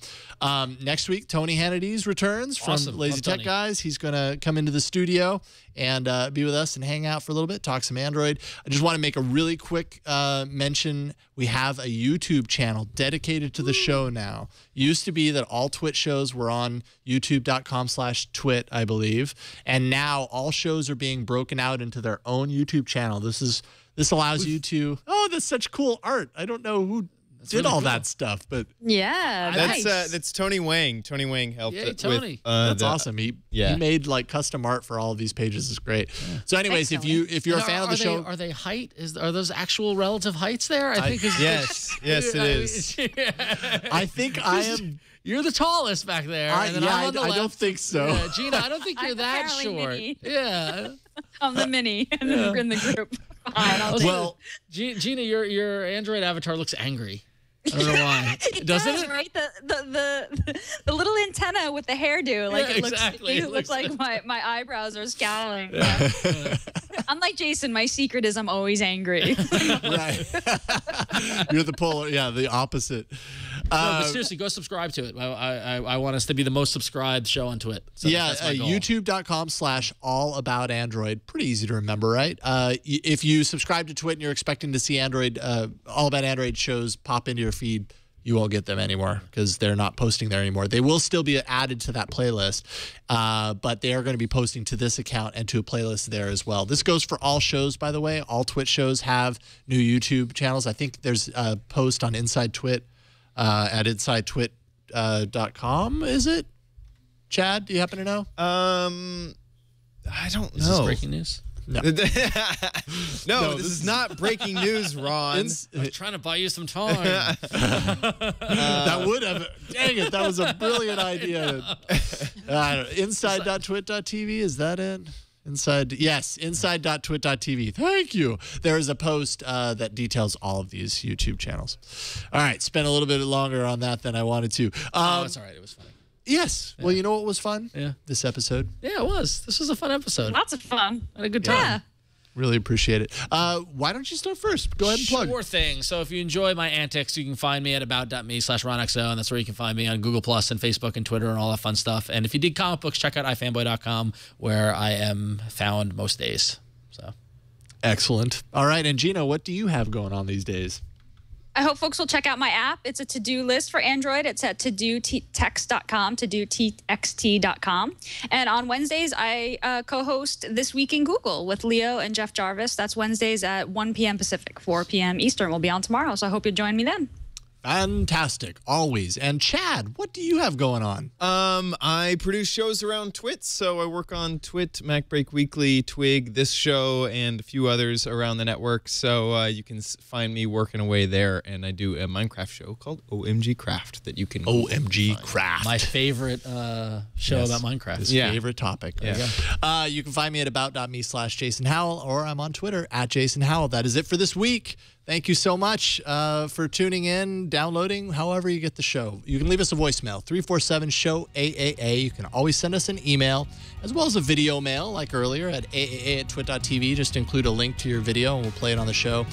Next week, Tony Hannity's returns from Lazy Tech Guys. He's going to come into the studio and be with us and hang out for a little bit, talk some Android. I just want to make a really quick mention. We have a YouTube channel dedicated to the show now. Used to be that all Twit shows were on youtube.com/twit, I believe. And now all shows are being broken out into their own YouTube channel. This allows you to, that's such cool art. I don't know who did all that stuff, but that's Tony Wang. Tony Wang helped Yay, Tony. with that's awesome. He made custom art for all of these pages. It's great. Yeah. So anyways, if you're a fan of the show, are they height? Are those actual relative heights there? I think yes, it is. I think I am. You're the tallest back there. I don't think so. Yeah, Gina, I don't think you're that short. Mini. Yeah. I'm the mini in the group. Well, Gina, your Android avatar looks angry. I don't know why. Doesn't it? Right? The little antenna with the hairdo. It looks like my eyebrows are scowling. Yeah. Unlike Jason, my secret is I'm always angry. Right. You're the polar, the opposite. No, but seriously, go subscribe to it. I want us to be the most subscribed show on Twit. So that's my goal. youtube.com/allaboutandroid. Pretty easy to remember, right? If you subscribe to Twit and you're expecting to see Android, All About Android shows pop into your feed, you won't get them anymore because they're not posting there anymore. They will still be added to that playlist, but they are going to be posting to this account and to a playlist there as well. This goes for all shows, by the way. All Twit shows have new YouTube channels. I think there's a post on Inside Twit at InsideTwit.com, is it? Chad, do you happen to know? I don't know. Is this breaking news? No. No, this is not breaking news, Ron. I'm trying to buy you some time. That would have. Dang it, that was a brilliant idea. Inside.twit.tv, is that it? Inside.twit.tv. Thank you. There is a post that details all of these YouTube channels. All right, spent a little bit longer on that than I wanted to. It's all right. It was funny. Yes. Yeah. Well, you know what was fun? Yeah. This episode. Yeah, it was. This was a fun episode. Lots of fun. I had a good time. Yeah. Really appreciate it. Why don't you start first? Go ahead and plug. Sure thing. So if you enjoy my antics, you can find me at about.me/RonXO, and that's where you can find me on Google Plus and Facebook and Twitter and all that fun stuff. And if you dig comic books, check out ifanboy.com, where I am found most days. So, excellent. All right, and Gina, what do you have going on these days? I hope folks will check out my app. It's a to-do list for Android. It's at todotext.com, todotext.com. And on Wednesdays, I co-host This Week in Google with Leo and Jeff Jarvis. That's Wednesdays at 1 p.m. Pacific, 4 p.m. Eastern. We'll be on tomorrow, so I hope you'll join me then. Fantastic, always. And Chad, what do you have going on? I produce shows around Twit, so I work on Twit, MacBreak Weekly, Twig, this show, and a few others around the network. So you can find me working away there, and I do a Minecraft show called OMG Craft that you can OMG Craft. My favorite show about Minecraft. His favorite topic. Yeah. You can find me at about.me/Jason Howell, or I'm on Twitter at Jason Howell. That is it for this week. Thank you so much for tuning in, downloading, however you get the show. You can leave us a voicemail, 347-SHOW-AAA. You can always send us an email, as well as a video mail, like earlier, at aaa@twit.tv. Just include a link to your video, and we'll play it on the show.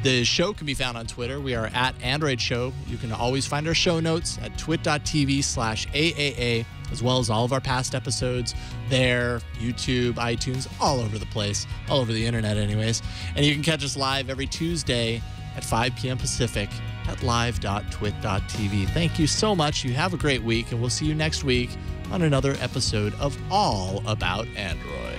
The show can be found on Twitter. We are at Android Show. You can always find our show notes at twit.tv/AAA, as well as all of our past episodes there, YouTube, iTunes, all over the place, all over the internet anyways. And you can catch us live every Tuesday at 5 p.m. Pacific at live.twit.tv. Thank you so much. You have a great week, and we'll see you next week on another episode of All About Android.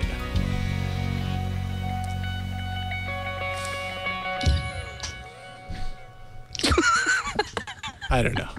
I don't know.